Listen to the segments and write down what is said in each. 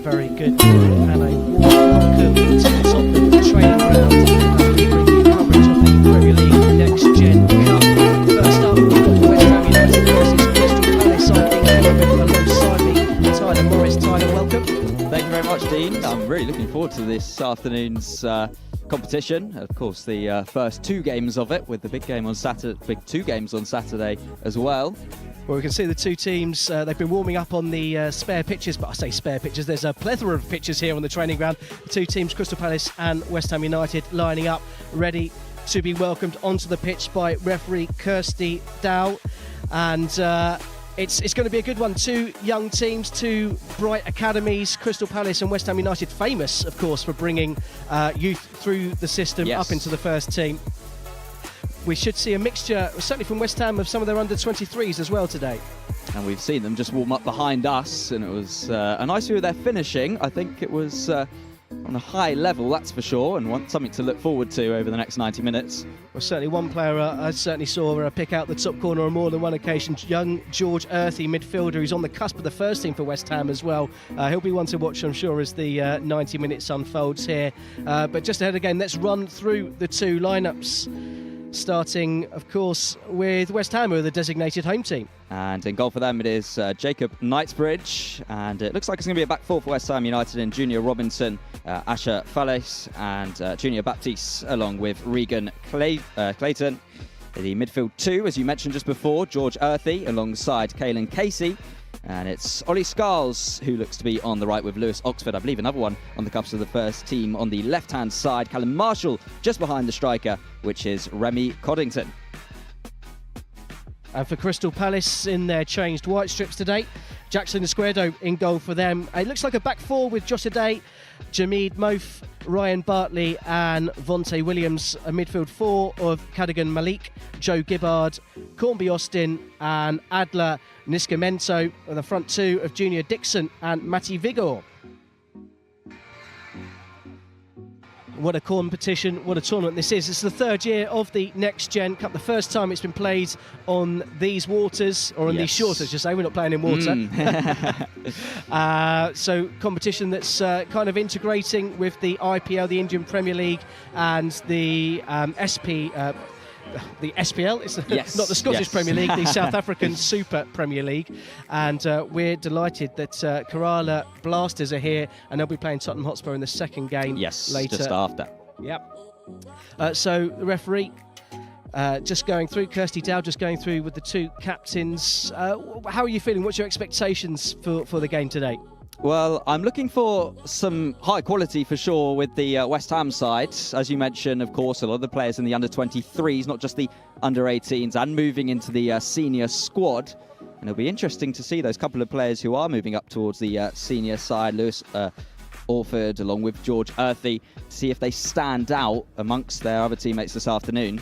very good morning and a warm welcome to the Tottenham training ground as we bring you coverage of the Premier League Next Gen Cup. First up, we've got West Ham United versus Crystal Palace. I'm Dean Cameron alongside me, Tyler Morris. Tyler, welcome. Thank you very much, Dean. I'm really looking forward to this afternoon's competition. Of course, the first two games of it, with the big game on Saturday, big two games on Saturday as well. Well, we can see the two teams, they've been warming up on the spare pitches, but I say spare pitches, there's a plethora of pitches here on the training ground. The two teams, Crystal Palace and West Ham United, lining up, ready to be welcomed onto the pitch by referee Kirsty Dow. And it's going to be a good one. Two young teams, two bright academies. Crystal Palace and West Ham United, famous, of course, for bringing youth through the system up into the first team. We should see a mixture, certainly from West Ham, of some of their under-23s as well today. And we've seen them just warm up behind us, and it was a nice view of their finishing. I think it was on a high level, that's for sure, and something to look forward to over the next 90 minutes. Well, certainly one player I certainly saw pick out the top corner on more than one occasion. Young George Earthy, midfielder, who's on the cusp of the first team for West Ham as well. He'll be one to watch, I'm sure, as the 90 minutes unfolds here. But just ahead again, let's run through the two lineups. Starting, of course, with West Ham, who are the designated home team. And in goal for them, it is Jacob Knightsbridge. And it looks like it's going to be a back four for West Ham United in Junior Robinson, Asher Falles, and Junior Baptiste, along with Regan Clayton. The midfield two, as you mentioned just before, George Earthy, alongside Caelan Casey. And it's Ollie Scarles who looks to be on the right with Lewis Oxford. I believe another one on the cusp of the first team on the left-hand side. Callum Marshall just behind the striker, which is Remy Coddington. And for Crystal Palace in their changed white strips today, Jackson Esquerdo in goal for them. It looks like a back four with Josh Adair, Jameed Moaf, Ryan Bartley and Vontae Williams. A midfield four of Cadogan Malik, Joe Gibbard, Cornby Austin and Adler Niscamento. And the front two of Junior Dixon and Matty Vigor. What a competition, what a tournament this is. It's the third year of the Next Gen Cup, the first time it's been played on these waters, or on these shores, I should say. We're not playing in water. So competition that's kind of integrating with the IPL, the Indian Premier League, and the the SPL, it's not the Scottish Premier League, the South African Super Premier League. And we're delighted that Kerala Blasters are here, and they'll be playing Tottenham Hotspur in the second game later. Just after. Yep. So the referee just going through, Kirsty Dow just going through with the two captains. How are you feeling? What's your expectations for the game today? Well, I'm looking for some high quality for sure with the West Ham side. As you mentioned, of course, a lot of the players in the under-23s, not just the under-18s, and moving into the senior squad. And it'll be interesting to see those couple of players who are moving up towards the senior side, Lewis Orford, along with George Earthy, to see if they stand out amongst their other teammates this afternoon.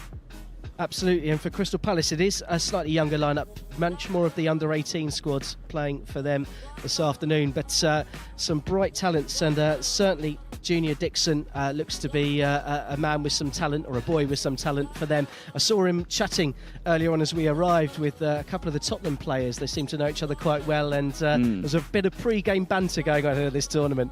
Absolutely, and for Crystal Palace it is a slightly younger lineup, much more of the under-18 squads playing for them this afternoon, but some bright talents, and certainly Junior Dixon looks to be a man with some talent, or a boy with some talent for them. I saw him chatting earlier on as we arrived with a couple of the Tottenham players. They seem to know each other quite well, and there's a bit of pre-game banter going on at this tournament.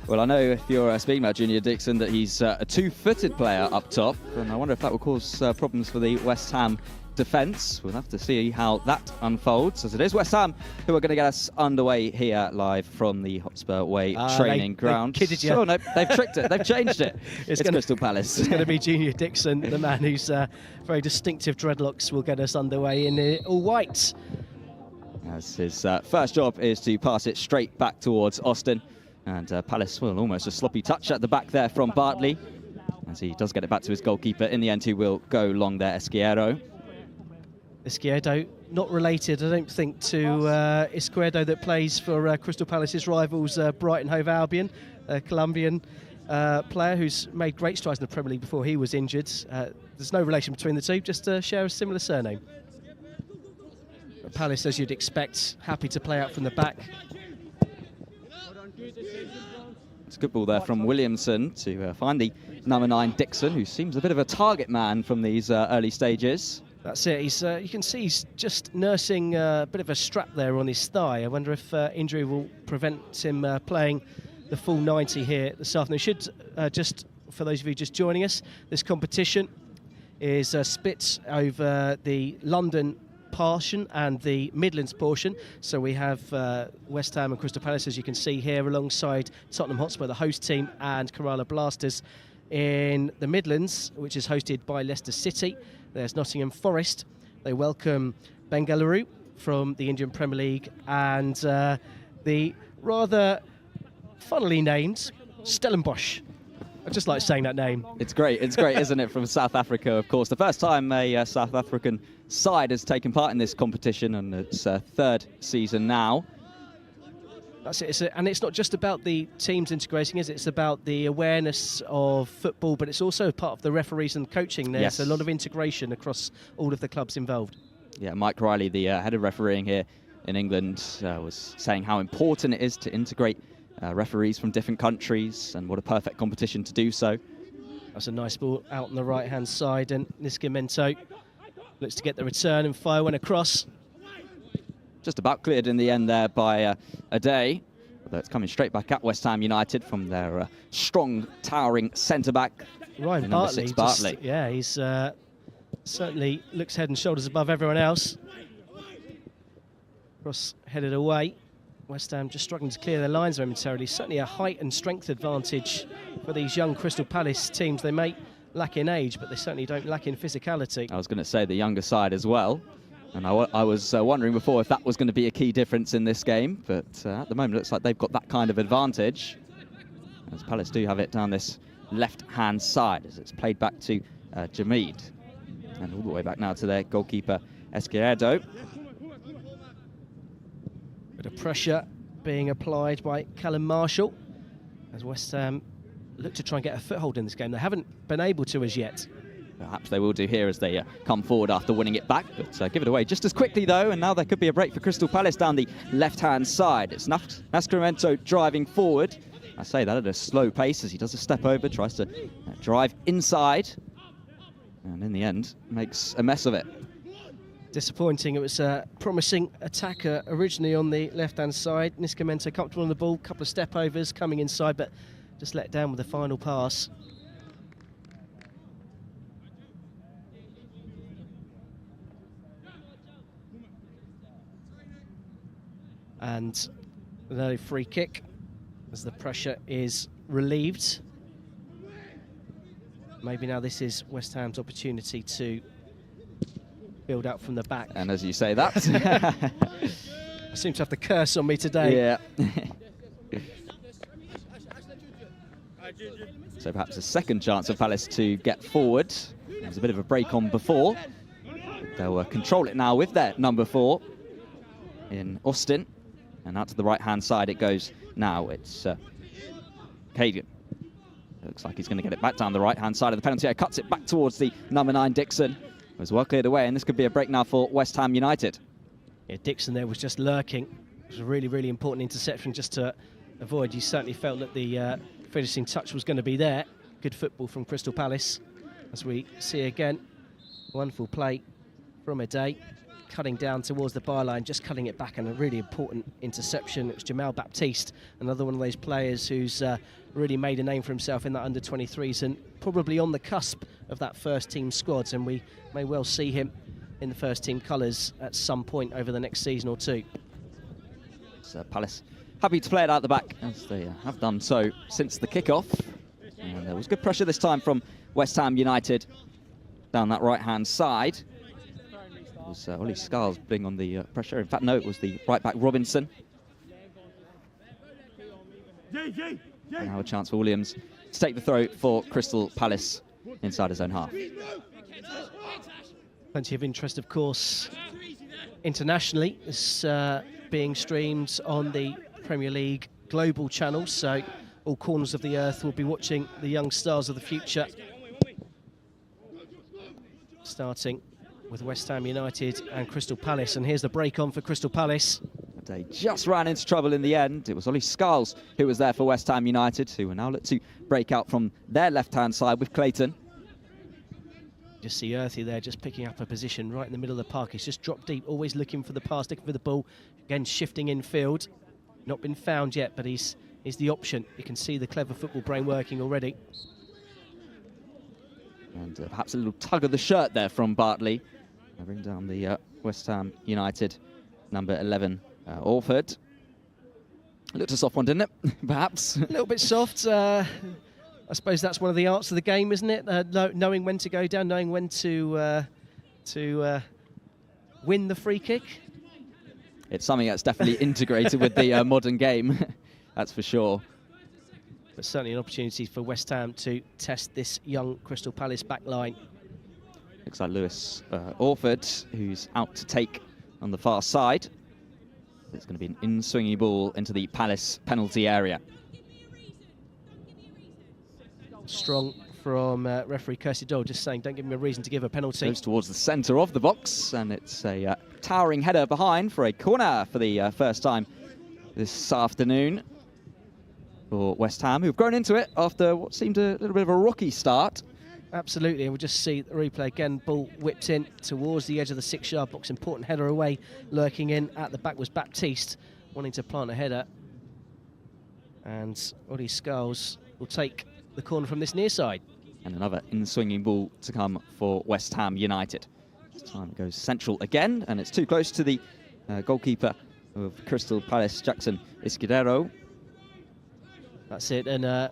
Well, I know if you're speaking about Junior Dixon that he's a two-footed player up top, and I wonder if that will cause problems for the West Ham defence. We'll have to see how that unfolds, as it is West Ham who are going to get us underway here live from the Hotspur Way training ground. They kidded you. Oh no, they've tricked it. They've changed it. It's Crystal Palace. It's going to be Junior Dixon, the man whose very distinctive dreadlocks will get us underway in all white. As his first job is to pass it straight back towards Austin. And Palace, well, almost a sloppy touch at the back there from Bartley, as he does get it back to his goalkeeper in the end, who will go long there, Esquerdo. Esquerdo, not related, I don't think, to Esquerdo that plays for Crystal Palace's rivals, Brighton Hove Albion, a Colombian player who's made great strides in the Premier League before he was injured. There's no relation between the two, just share a similar surname. But Palace, as you'd expect, happy to play out from the back. It's a good ball there from Williamson to find the number 9 Dixon, who seems a bit of a target man from these early stages. That's it. He's, you can see he's just nursing a bit of a strap there on his thigh. I wonder if injury will prevent him playing the full 90 here this afternoon. Should just, for those of you just joining us, this competition is split over the London portion and the Midlands portion. So we have West Ham and Crystal Palace, as you can see here, alongside Tottenham Hotspur, the host team, and Kerala Blasters. In the Midlands, which is hosted by Leicester City, there's Nottingham Forest. They welcome Bengaluru from the Indian Premier League, and the rather funnily named Stellenbosch. I just like saying that name. It's great, isn't it, from South Africa, of course. The first time a South African side has taken part in this competition, and its third season now. That's it. And it's not just about the teams integrating, is it? It's about the awareness of football, but it's also part of the referees and coaching. There's a lot of integration across all of the clubs involved. Yeah, Mike Riley, the head of refereeing here in England, was saying how important it is to integrate referees from different countries, and what a perfect competition to do so. That's a nice ball out on the right-hand side, and Nascimento looks to get the return and fire one across. Just about cleared in the end there by Ade, although it's coming straight back at West Ham United from their strong, towering centre-back, Ryan Bartley. Bartley. Yeah, he's certainly looks head and shoulders above everyone else. Cross headed away. West Ham just struggling to clear their lines momentarily. Certainly a height and strength advantage for these young Crystal Palace teams. They may lack in age, but they certainly don't lack in physicality. I was going to say the younger side as well. And I was wondering before if that was going to be a key difference in this game. But at the moment, it looks like they've got that kind of advantage, as Palace do have it down this left-hand side, as it's played back to Jamid. And all the way back now to their goalkeeper, Esquerdo. Bit of pressure being applied by Callum Marshall, as West Ham look to try and get a foothold in this game. They haven't been able to as yet. Perhaps they will do here as they come forward after winning it back, but give it away just as quickly though, and now there could be a break for Crystal Palace down the left-hand side. It's Nascimento driving forward. I say that at a slow pace as he does a step over, tries to drive inside, and in the end makes a mess of it. Disappointing. It was a promising attacker originally on the left-hand side. Nascimento comfortable on the ball, couple of step overs coming inside, but just let down with the final pass. And another free kick as the pressure is relieved. Maybe now this is West Ham's opportunity to build out from the back. And as you say that, I seem to have the curse on me today. Yeah. So perhaps a second chance for Palace to get forward. There was a bit of a break on before. They'll control it now with their number 4 in Austin. And out to the right-hand side it goes now. It's Kagan. Looks like he's going to get it back down the right-hand side of the penalty area. Cuts it back towards the number 9, Dixon. It was well cleared away, and this could be a break now for West Ham United. Yeah, Dixon there was just lurking. It was a really, really important interception just to avoid. You certainly felt that the finishing touch was going to be there. Good football from Crystal Palace. As we see again, wonderful play from Ade. Cutting down towards the byline, just cutting it back, and a really important interception. It was Jamal Baptiste, another one of those players who's really made a name for himself in that under-23s and probably on the cusp of that first-team squad, and we may well see him in the first-team colours at some point over the next season or two. So Palace happy to play it out the back, as they have done so since the kick-off. And there was good pressure this time from West Ham United down that right-hand side. It was Ollie Scarles being on the pressure. In fact, no, it was the right-back Robinson. And now a chance for Williams to take the throw for Crystal Palace inside his own half. Plenty of interest, of course, internationally. It's being streamed on the Premier League global channels, so all corners of the earth will be watching the young stars of the future. Starting with West Ham United and Crystal Palace, and here's the break on for Crystal Palace. They just ran into trouble in the end. It was Ollie Scarles who was there for West Ham United, who will now look to break out from their left-hand side with Clayton. Just see Earthy there, just picking up a position right in the middle of the park. He's just dropped deep, always looking for the pass, looking for the ball. Again, shifting in field. Not been found yet, but he's the option. You can see the clever football brain working already. And perhaps a little tug of the shirt there from Bartley. I bring down the West Ham United number 11, Orford. Looked a soft one, didn't it? Perhaps. A little bit soft. I suppose that's one of the arts of the game, isn't it? Knowing when to go down, knowing when to win the free kick. It's something that's definitely integrated with the modern game, that's for sure. But certainly an opportunity for West Ham to test this young Crystal Palace back line. Looks like Lewis Orford, who's out to take on the far side. It's going to be an in-swinging ball into the Palace penalty area. Strong from referee Kirsty Doyle, just saying, don't give me a reason to give a penalty. Goes towards the centre of the box, and it's a towering header behind for a corner for the first time this afternoon for West Ham, who've grown into it after what seemed a little bit of a rocky start. Absolutely, and we'll just see the replay again. Ball whipped in towards the edge of the 6-yard box. Important header away, lurking in at the back was Baptiste, wanting to plant a header. And Ollie Skulls will take the corner from this near side. And another in-swinging ball to come for West Ham United. This time it goes central again, and it's too close to the goalkeeper of Crystal Palace, Jackson Escudero. That's it, and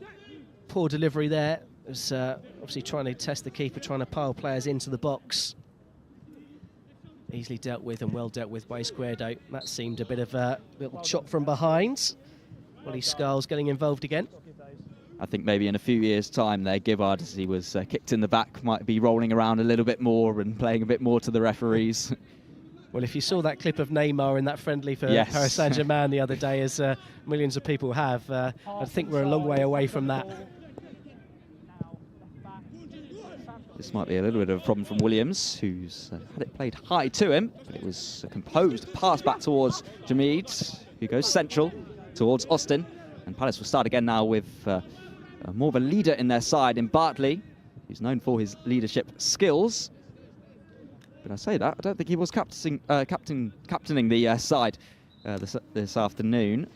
poor delivery there. It was obviously trying to test the keeper, trying to pile players into the box. Easily dealt with and well dealt with by Escuero. That seemed a bit of a little chop from behind. Ollie Skulls getting involved again. I think maybe in a few years' time there, Gibbard, as he was kicked in the back, might be rolling around a little bit more and playing a bit more to the referees. Well, if you saw that clip of Neymar in that friendly for Yes. Paris Saint-Germain the other day, as millions of people have, I think we're a long way away from that. This might be a little bit of a problem from Williams, who's had it played high to him, but it was a composed pass back towards Jamid, who goes central towards Austin. And Palace will start again now with more of a leader in their side in Bartley, who's known for his leadership skills. But I say that, I don't think he was captaining the side this afternoon.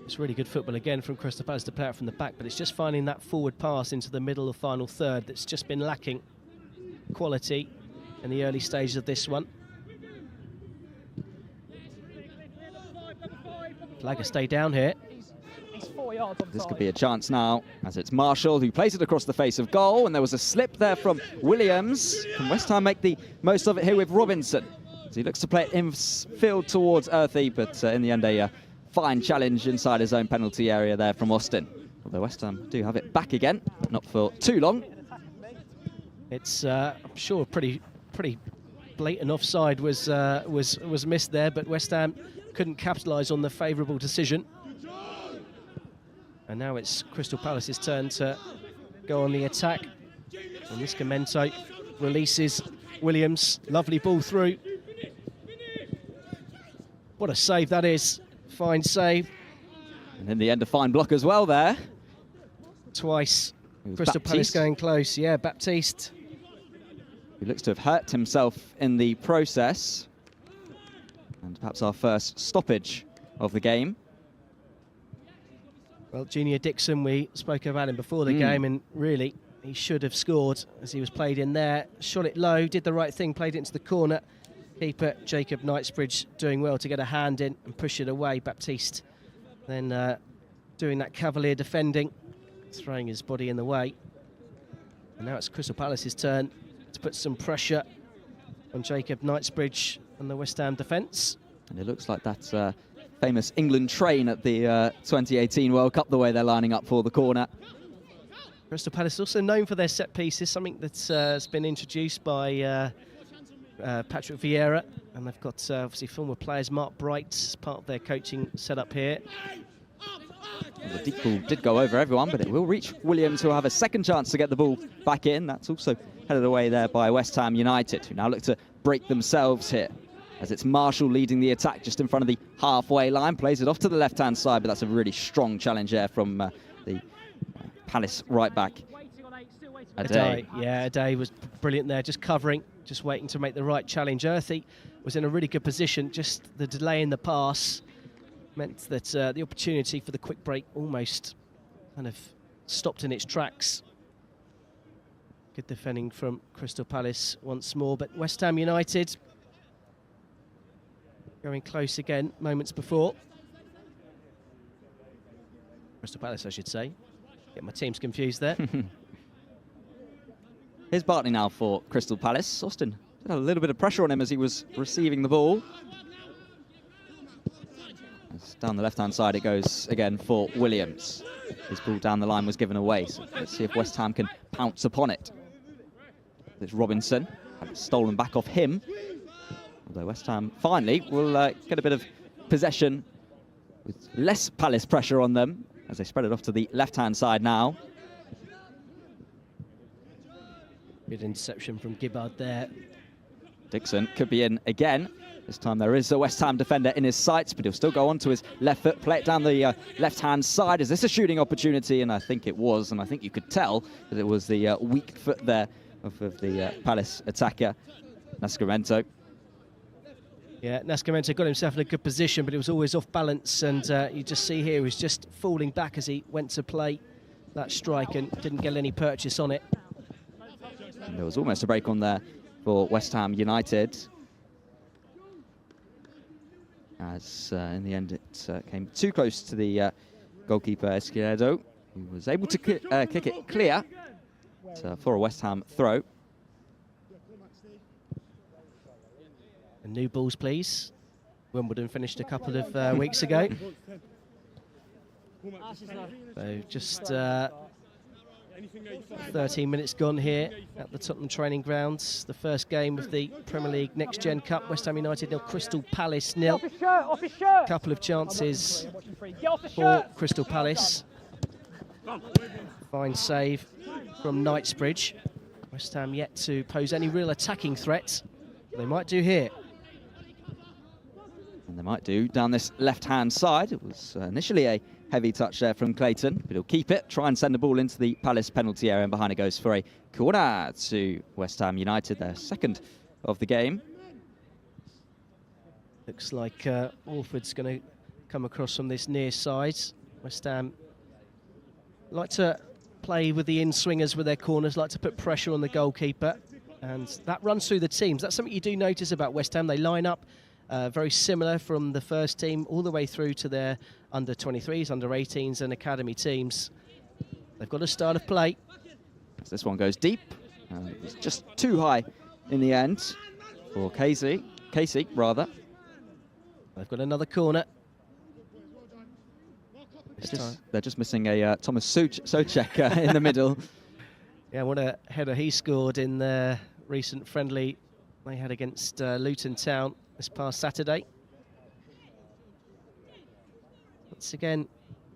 It's really good football again from Crystal Palace to play out from the back, but it's just finding that forward pass into the middle of final third that's just been lacking quality in the early stages of this one. Flagger stay down here. This could be a chance now, as it's Marshall who plays it across the face of goal, and there was a slip there from Williams. Can West Ham make the most of it here with Robinson? So he looks to play it in field towards Earthy, but in the end a fine challenge inside his own penalty area there from Austin. Although West Ham do have it back again, not for too long. It's I'm sure pretty blatant offside was missed there, but West Ham couldn't capitalise on the favourable decision. And now it's Crystal Palace's turn to go on the attack. And Miscamento releases Williams. Lovely ball through. What a save that is. Fine save. And in the end, a fine block as well there. Twice. Crystal Palace going close. Yeah, Baptiste. Who looks to have hurt himself in the process. And perhaps our first stoppage of the game. Well, Junior Dixon, we spoke about him before the game, and really, he should have scored as he was played in there. Shot it low, did the right thing, played it into the corner. Keeper Jacob Knightsbridge doing well to get a hand in and push it away. Baptiste then doing that cavalier defending, throwing his body in the way. And now it's Crystal Palace's turn to put some pressure on Jacob Knightsbridge and the West Ham defence. And it looks like that's famous England train at the 2018 World Cup, the way they're lining up for the corner. Crystal Palace also known for their set pieces, something that's been introduced by Patrick Vieira, and they've got obviously former players. Mark Bright as part of their coaching setup here. Well, the deep ball did go over everyone, but it will reach Williams, who will have a second chance to get the ball back in. That's also headed away there by West Ham United, who now look to break themselves here, as it's Marshall leading the attack just in front of the halfway line. Plays it off to the left-hand side, but that's a really strong challenge there from the Palace right back. Ade. Yeah, Ade was brilliant there, just covering, just waiting to make the right challenge. Earthy was in a really good position, just the delay in the pass meant that the opportunity for the quick break almost kind of stopped in its tracks. Good defending from Crystal Palace once more, but West Ham United going close again moments before. Crystal Palace, I should say. Get my teams confused there. Here's Bartley now for Crystal Palace. Austin had a little bit of pressure on him as he was receiving the ball. As down the left-hand side it goes again for Williams. His ball down the line was given away, so let's see if West Ham can pounce upon it. It's Robinson, had it stolen back off him. Although West Ham finally will get a bit of possession with less Palace pressure on them as they spread it off to the left-hand side now. Good interception from Gibbard there. Dixon could be in again. This time there is a West Ham defender in his sights, but he'll still go on to his left foot, play it down the left-hand side. Is this a shooting opportunity? And I think it was, and I think you could tell that it was the weak foot there of the Palace attacker, Nascimento. Yeah, Nascimento got himself in a good position, but it was always off balance, and you just see here he was just falling back as he went to play that strike and didn't get any purchase on it. And there was almost a break on there for West Ham United. As in the end it came too close to the goalkeeper Esquerdo, who was able to kick it clear for a West Ham throw. And new balls, please. Wimbledon finished a couple of weeks ago. So just 13 minutes gone here at the Tottenham training grounds. The first game of the Premier League Next Gen Cup. West Ham United 0, Crystal Palace 0. A couple of chances for Crystal Palace. Fine save from Knightsbridge. West Ham yet to pose any real attacking threat. They might do here. And they might do down this left-hand side. It was initially a heavy touch there from Clayton, but he'll keep it, try and send the ball into the Palace penalty area, and behind it goes for a corner to West Ham United, their second of the game. Looks like Orford's going to come across from this near side. West Ham like to play with the in-swingers with their corners, like to put pressure on the goalkeeper, and that runs through the teams. That's something you do notice about West Ham. They line up very similar from the first team all the way through to their under-23s, under-18s and academy teams. They've got a style of play. As this one goes deep. It was just too high in the end for Casey, rather. They've got another corner. They're just missing a Thomas Souček in the middle. Yeah, what a header he scored in the recent friendly they had against Luton Town this past Saturday. Once again,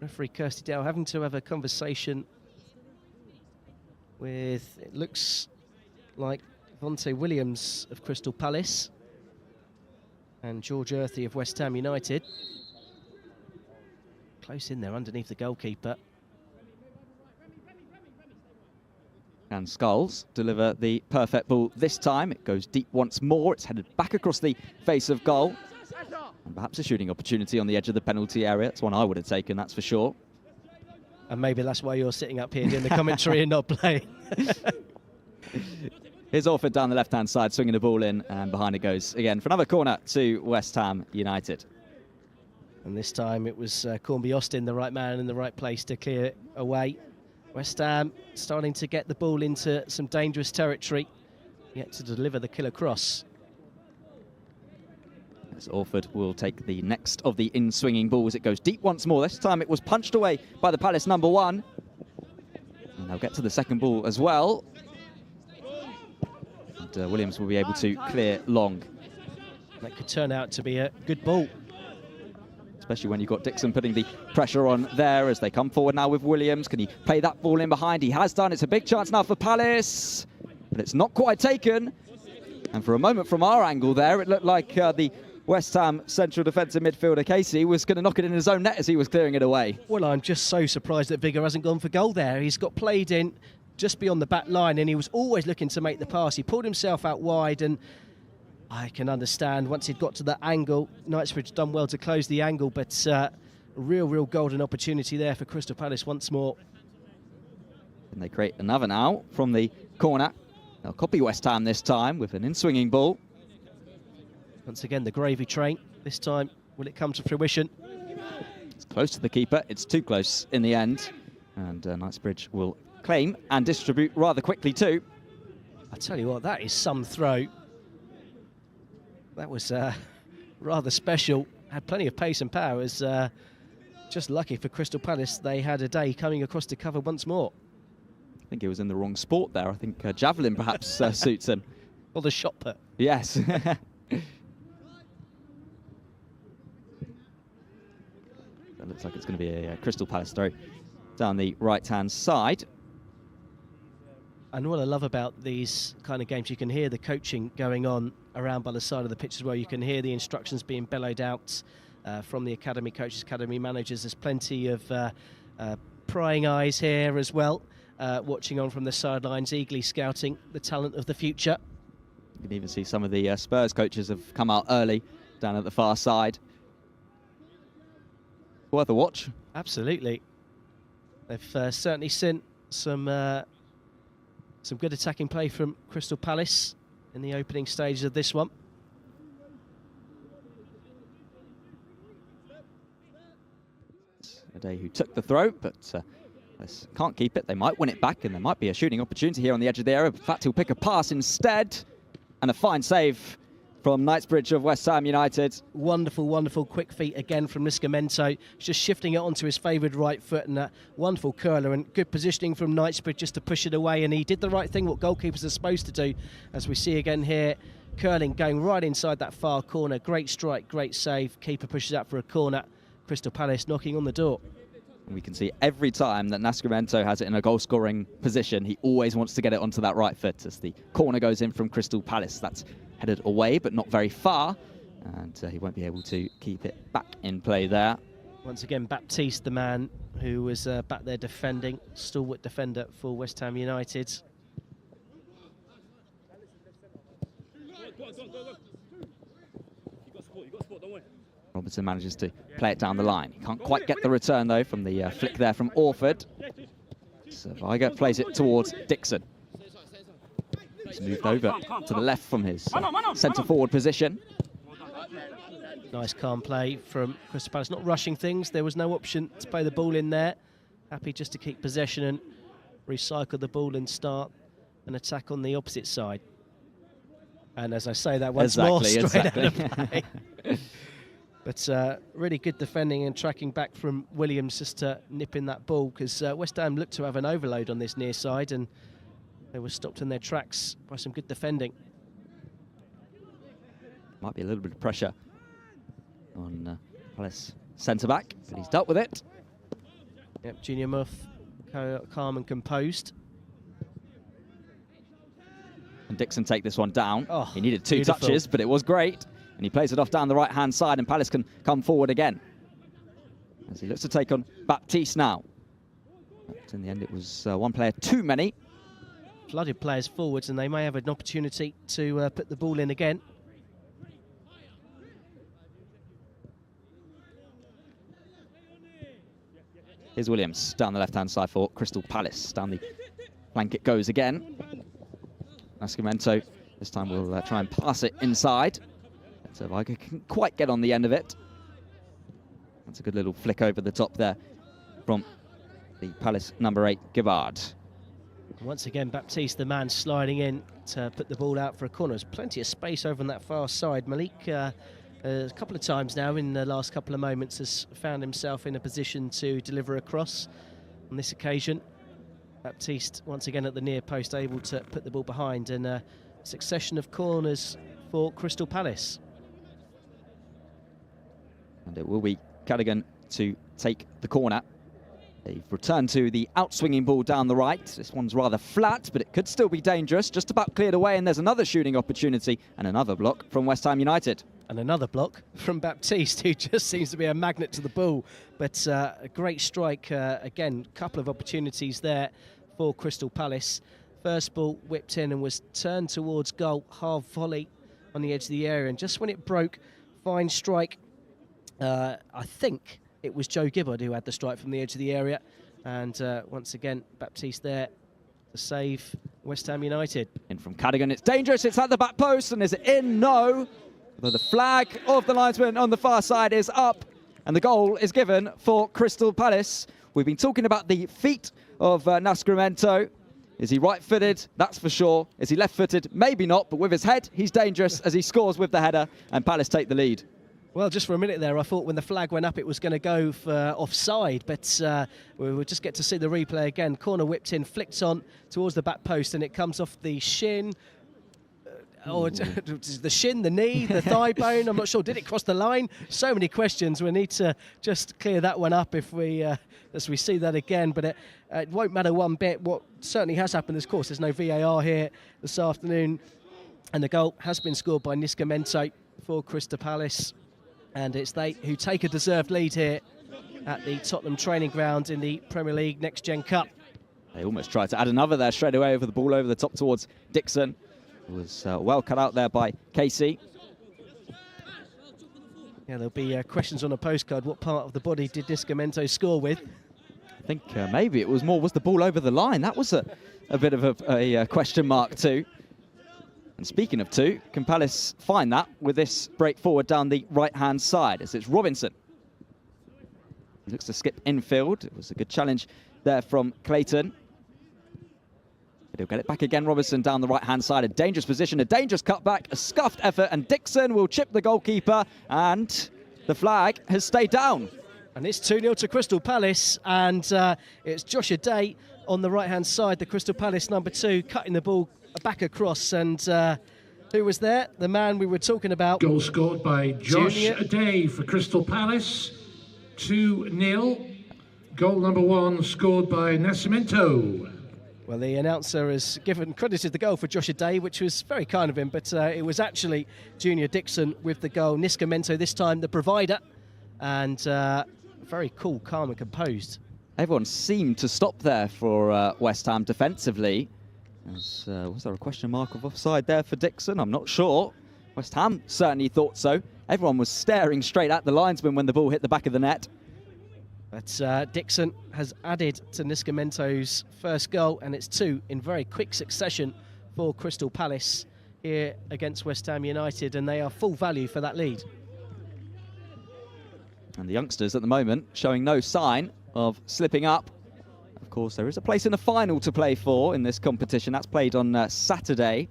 referee Kirsty Dow having to have a conversation with, it looks like, Vontae Williams of Crystal Palace and George Earthy of West Ham United. Close in there underneath the goalkeeper. And Skulls deliver the perfect ball this time. It goes deep once more. It's headed back across the face of goal. And perhaps a shooting opportunity on the edge of the penalty area. That's one I would have taken, that's for sure. And maybe that's why you're sitting up here doing the commentary and not playing. Here's Orford down the left-hand side, swinging the ball in, and behind it goes again for another corner to West Ham United. And this time it was Cornby Austin, the right man in the right place to clear it away. West Ham starting to get the ball into some dangerous territory, yet to deliver the killer cross. As Orford will take the next of the in-swinging balls. It goes deep once more. This time it was punched away by the Palace number one. And they'll get to the second ball as well. And Williams will be able to clear long. That could turn out to be a good ball. Especially when you've got Dixon putting the pressure on there as they come forward now with Williams. Can he play that ball in behind? He has done. It's a big chance now for Palace, but it's not quite taken. And for a moment from our angle there, it looked like the West Ham central defensive midfielder Casey was going to knock it in his own net as he was clearing it away. Well, I'm just so surprised that Vigor hasn't gone for goal there. He's got played in just beyond the back line, and he was always looking to make the pass. He pulled himself out wide, and I can understand once he'd got to that angle, Knightsbridge done well to close the angle, but real golden opportunity there for Crystal Palace once more. And they create another now from the corner. They'll copy West Ham this time with an in-swinging ball. Once again, the gravy train. This time, will it come to fruition? It's close to the keeper. It's too close in the end. And Knightsbridge will claim and distribute rather quickly too. I tell you what, that is some throw. That was rather special. Had plenty of pace and power. It was just lucky for Crystal Palace. They had a day coming across to cover once more. I think he was in the wrong sport there. I think javelin perhaps suits him. Or the shot put. Yes. That looks like it's going to be a Crystal Palace throw down the right-hand side. And what I love about these kind of games, you can hear the coaching going on around by the side of the pitch as well. You can hear the instructions being bellowed out from the academy coaches, academy managers. There's plenty of prying eyes here as well, watching on from the sidelines, eagerly scouting the talent of the future. You can even see some of the Spurs coaches have come out early down at the far side. Worth a watch. Absolutely. They've certainly seen some good attacking play from Crystal Palace in the opening stages of this one. Ade who took the throw, but can't keep it. They might win it back, and there might be a shooting opportunity here on the edge of the area. In fact, he'll pick a pass instead. And a fine save from Knightsbridge of West Ham United. Wonderful quick feet again from Liscamento. Just shifting it onto his favoured right foot, and a wonderful curler and good positioning from Knightsbridge just to push it away. And he did the right thing, what goalkeepers are supposed to do, as we see again here. Curling going right inside that far corner. Great strike, great save. Keeper pushes out for a corner. Crystal Palace knocking on the door. And we can see every time that Nascimento has it in a goal-scoring position, he always wants to get it onto that right foot as the corner goes in from Crystal Palace. That's headed away, but not very far, and he won't be able to keep it back in play there. Once again, Baptiste, the man who was back there defending, stalwart defender for West Ham United. Robertson manages to play it down the line. He can't quite get the return, though, from the flick there from Orford. Surviger plays it towards Dixon. He's moved over to the left from his centre-forward position. Nice calm play from Crystal Palace, not rushing things. There was no option to play the ball in there. Happy just to keep possession and recycle the ball and start an attack on the opposite side. And as I say that once more, straight out of play. But really good defending and tracking back from Williams just to nip in that ball, because West Ham looked to have an overload on this near side, and they were stopped in their tracks by some good defending. Might be a little bit of pressure on Palace centre-back, but he's dealt with it. Yep, Junior Muth, calm and composed. And Dixon take this one down. Oh, he needed two beautiful touches, but it was great. And he plays it off down the right-hand side, and Palace can come forward again as he looks to take on Baptiste now. But in the end, it was one player too many. Flooded players forwards, and they may have an opportunity to put the ball in again. Here's Williams down the left-hand side for Crystal Palace. Down the flank it goes again. Nascimento this time will try and pass it inside. Surviger can't quite get on the end of it. That's a good little flick over the top there from the Palace number 8, Gibbard. Once again, Baptiste, the man sliding in to put the ball out for a corner. There's plenty of space over on that far side. Malik, a couple of times now in the last couple of moments, has found himself in a position to deliver a cross. On this occasion, Baptiste, once again at the near post, able to put the ball behind, and a succession of corners for Crystal Palace. And it will be Cadigan to take the corner. They've returned to the out-swinging ball down the right. This one's rather flat, but it could still be dangerous. Just about cleared away, and there's another shooting opportunity and another block from West Ham United. And another block from Baptiste, who just seems to be a magnet to the ball. But a great strike. Again, a couple of opportunities there for Crystal Palace. First ball whipped in and was turned towards goal, half volley on the edge of the area, and just when it broke, fine strike. I think it was Joe Gibbard who had the strike from the edge of the area, and once again Baptiste there to save West Ham United. In from Cadogan, it's dangerous, it's at the back post, and is it in? No. But the flag of the linesman on the far side is up, and the goal is given for Crystal Palace. We've been talking about the feet of Nascimento. Is he right-footed? That's for sure. Is he left-footed? Maybe not, but with his head, he's dangerous as he scores with the header, and Palace take the lead. Well, just for a minute there, I thought when the flag went up it was going to go for offside, but we'll just get to see the replay again. Corner whipped in, flicked on towards the back post, and it comes off the shin. Or the shin, the knee, the thigh bone, I'm not sure. Did it cross the line? So many questions. We need to just clear that one up if we as we see that again, but it won't matter one bit. What certainly has happened this course, there's no VAR here this afternoon, and the goal has been scored by Nascimento for Crystal Palace, and it's they who take a deserved lead here at the Tottenham training ground in the Premier League Next Gen Cup. They almost tried to add another there straight away over the ball over the top towards Dixon. It was well cut out there by Casey. Yeah, there'll be questions on a postcard. What part of the body did Nascimento score with? I think maybe it was more, was the ball over the line? That was a bit of a question mark too. And speaking of two, can Palace find that with this break forward down the right-hand side as it's Robinson. He looks to skip infield. It was a good challenge there from Clayton. But he'll get it back again, Robinson down the right-hand side. A dangerous position, a dangerous cutback, a scuffed effort, and Dixon will chip the goalkeeper, and the flag has stayed down. And it's 2-0 to Crystal Palace, and it's Josh Adair on the right-hand side, the Crystal Palace number 2, cutting the ball back across, and who was there? The man we were talking about. Goal scored by Josh Adair for Crystal Palace, 2-0. Goal number 1 scored by Nascimento. Well, the announcer has credited the goal for Josh Adair, which was very kind of him, but it was actually Junior Dixon with the goal. Nascimento this time, the provider, and very cool, calm and composed. Everyone seemed to stop there for West Ham defensively. Was there a question mark of offside there for Dixon? I'm not sure. West Ham certainly thought so. Everyone was staring straight at the linesman when the ball hit the back of the net. But Dixon has added to Nascimento's first goal, and it's 2 in very quick succession for Crystal Palace here against West Ham United, and they are full value for that lead. And the youngsters at the moment showing no sign of slipping up. Of course, there is a place in the final to play for in this competition. That's played on Saturday.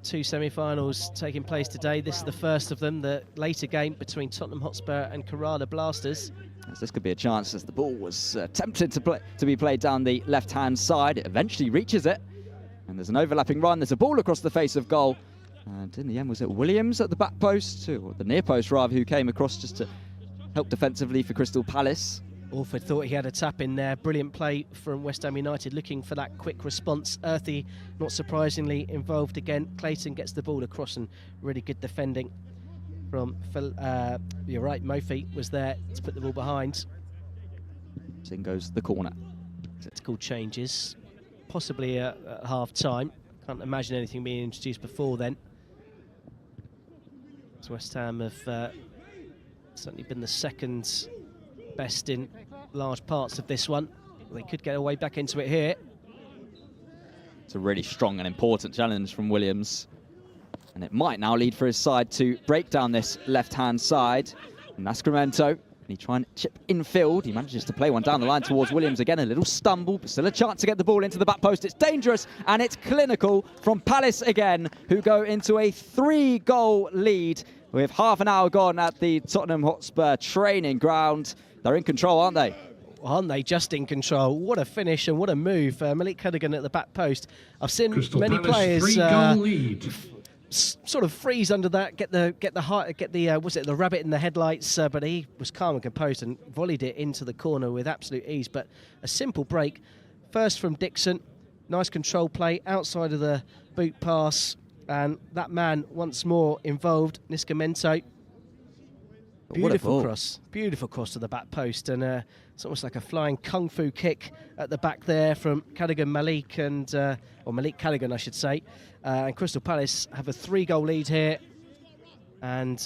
2 semi-finals taking place today. This is the first of them, the later game between Tottenham Hotspur and Kerala Blasters. As this could be a chance, as the ball was attempted to be played down the left-hand side. It eventually reaches it, and there's an overlapping run. There's a ball across the face of goal, and in the end, was it Williams at the back post, or the near post rather, who came across just to help defensively for Crystal Palace. Orford thought he had a tap in there. Brilliant play from West Ham United, looking for that quick response. Earthy, not surprisingly, involved again. Clayton gets the ball across, and really good defending from Phil. You're right, Mofi was there to put the ball behind. So in goes the corner. Tactical changes, possibly at half-time. Can't imagine anything being introduced before then. So West Ham have certainly been the second best in large parts of this one. They could get away back into it here. It's a really strong and important challenge from Williams, and it might now lead for his side to break down this left-hand side. Nascimento, he try and chip infield. He manages to play one down the line towards Williams again. A little stumble, but still a chance to get the ball into the back post. It's dangerous, and it's clinical from Palace again, who go into a 3-goal lead with half an hour gone at the Tottenham Hotspur training ground. They're in control, aren't they? Aren't they just in control? What a finish and what a move. Malik Cadogan at the back post. I've seen Crystal many Palace, players 3-goal lead. Sort of freeze under that, get the was it the rabbit in the headlights? But he was calm and composed and volleyed it into the corner with absolute ease. But a simple break. First from Dixon, nice control play outside of the boot pass, and that man once more involved, Nascimento. Beautiful cross to the back post, and it's almost like a flying kung fu kick at the back there from Cadigan Malik, and or Malik Cadigan, I should say. And Crystal Palace have a 3-goal lead here, and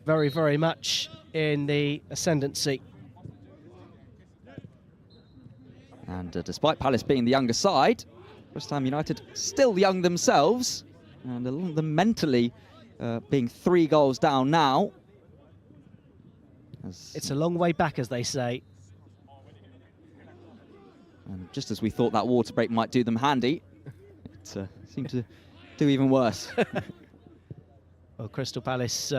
very, very much in the ascendancy. And despite Palace being the younger side, West Ham United still young themselves, and a lot of them mentally being 3 goals down now. It's a long way back, as they say. And just as we thought that water break might do them handy, it seemed to do even worse. Well, Crystal Palace,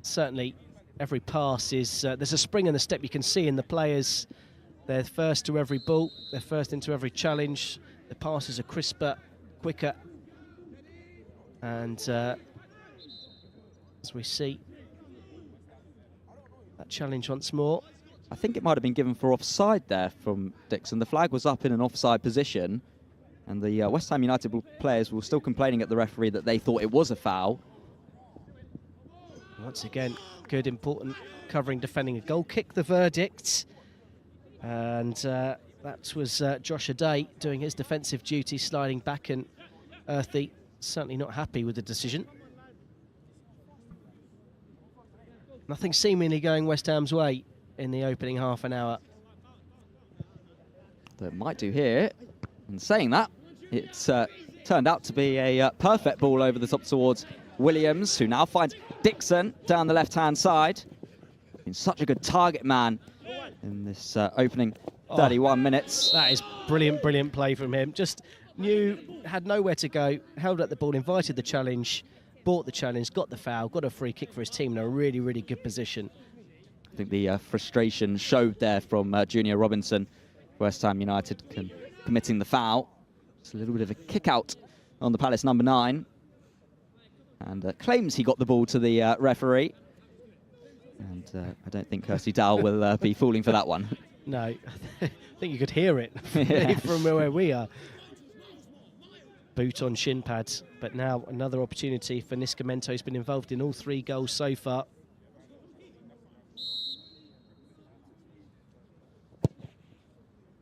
certainly every pass is... there's a spring in the step you can see in the players. They're first to every ball. They're first into every challenge. The passes are crisper, quicker. And as we see, that challenge once more. I think it might have been given for offside there from Dixon. The flag was up in an offside position, and the West Ham United players were still complaining at the referee that they thought it was a foul. Once again, good, important covering, defending a goal. Kick the verdict. And that was Josh Adair doing his defensive duty, sliding back, and Earthy certainly not happy with the decision. Nothing seemingly going West Ham's way in the opening half an hour. That might do here. And saying that, it's turned out to be a perfect ball over the top towards Williams, who now finds Dixon down the left-hand side. Been such a good target man in this opening 31 minutes. That is brilliant, brilliant play from him. Just knew, had nowhere to go, held up the ball, invited the challenge, bought the challenge, got the foul, got a free kick for his team in a really, really good position. I think the frustration showed there from Junior Robinson, West Ham United committing the foul. Just a little bit of a kick out on the Palace number 9. And claims he got the ball to the referee. And I don't think Kirsty Dowell will be falling for that one. No, I think you could hear it from where we are. Boot on shin pads, but now another opportunity for Niscimento. He's been involved in all 3 goals so far.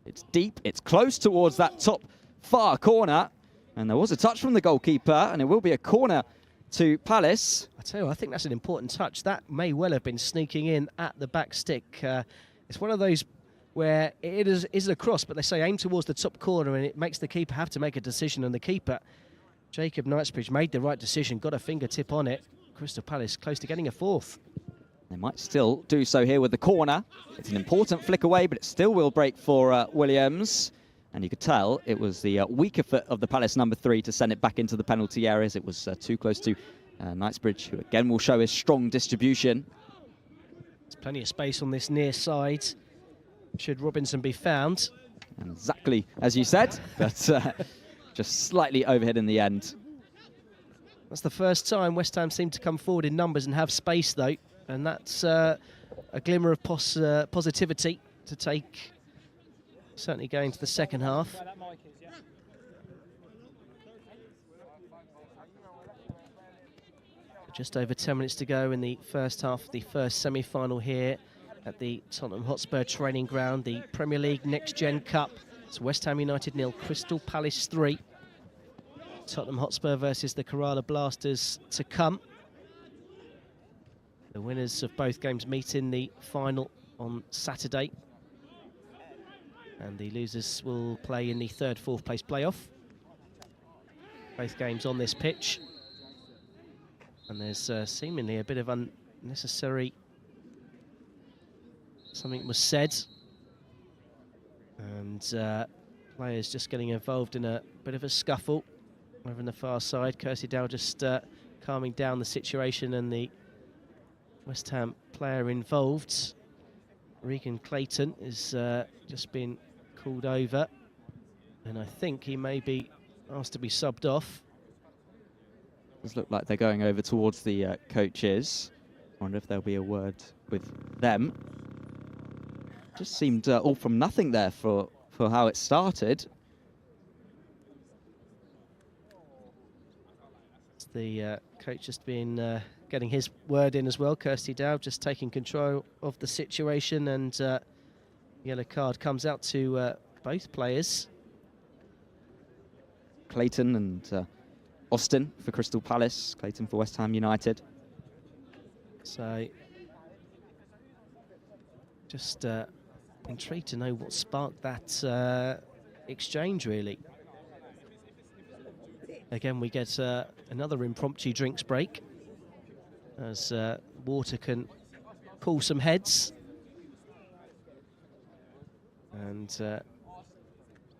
It's deep, it's close towards that top far corner, and there was a touch from the goalkeeper, and it will be a corner to Palace. I tell you, I think that's an important touch. That may well have been sneaking in at the back stick. It's one of those where it is a cross, but they say aim towards the top corner, and it makes the keeper have to make a decision. And the keeper, Jacob Knightsbridge, made the right decision, got a fingertip on it. Crystal Palace close to getting a 4th. They might still do so here with the corner. It's an important flick away, but it still will break for Williams. And you could tell it was the weaker foot of the Palace number 3 to send it back into the penalty areas. It was too close to Knightsbridge, who again will show his strong distribution. There's plenty of space on this near side, should Robinson be found. And exactly as you said, but just slightly overhead in the end. That's the first time West Ham seem to come forward in numbers and have space, though. And that's a glimmer of positivity to take, certainly going to the second half. Just over 10 minutes to go in the first half of the first semi-final here at the Tottenham Hotspur training ground, the Premier League Next Gen Cup. It's West Ham United 0, Crystal Palace 3. Tottenham Hotspur versus the Kerala Blasters to come. The winners of both games meet in the final on Saturday. And the losers will play in the 3rd, 4th place playoff. Both games on this pitch. And there's seemingly a bit of unnecessary... Something was said. And players just getting involved in a bit of a scuffle over on the far side. Kirsty Dowell just calming down the situation, and the West Ham player involved, Regan Clayton, is just been called over, and I think he may be asked to be subbed off. Does look like they're going over towards the coaches. Wonder if there'll be a word with them. Just seemed all from nothing there for how it started. It's the coach just been getting his word in as well. Kirsty Dow just taking control of the situation, and yellow card comes out to both players. Clayton and Austin for Crystal Palace, Clayton for West Ham United. So just intrigued to know what sparked that exchange, really. Again, we get another impromptu drinks break as Water can pull some heads. And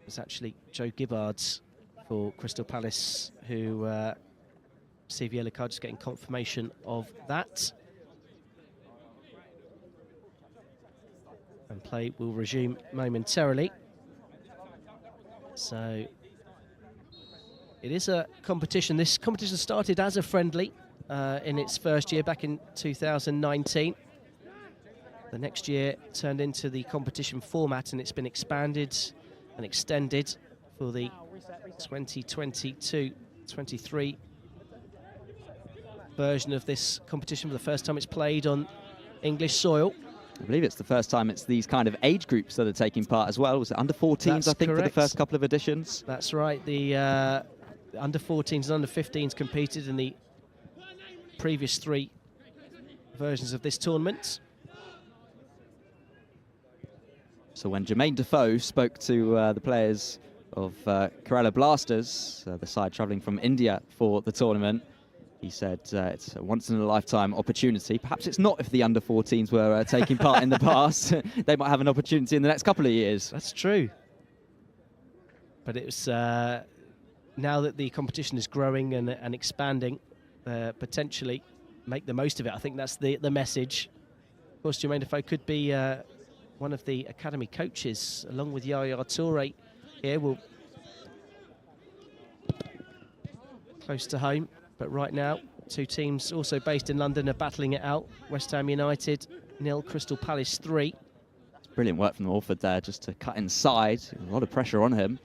it's actually Joe Gibbards for Crystal Palace who received a yellow card, just getting confirmation of that. And play will resume momentarily. So it is a competition. This competition started as a friendly in its first year back in 2019. The next year turned into the competition format, and it's been expanded and extended for the 2022-23 version of this competition. For the first time it's played on English soil. I believe it's the first time it's these kind of age groups that are taking part as well. Was it under 14s, I think, correct, for the first couple of editions? That's right. The under 14s and under 15s competed in the previous 3 versions of this tournament. So when Jermaine Defoe spoke to the players of Kerala Blasters, the side travelling from India for the tournament, he said it's a once-in-a-lifetime opportunity. Perhaps it's not if the under-14s were taking part in the past. They might have an opportunity in the next couple of years. That's true. But it's now that the competition is growing and expanding, potentially make the most of it. I think that's the message. Of course, Jermaine Defoe could be one of the academy coaches, along with Yaya Toure here. Will close to home. But right now, 2 teams also based in London are battling it out. West Ham United 0, Crystal Palace 3. It's brilliant work from Orford there, just to cut inside. A lot of pressure on him.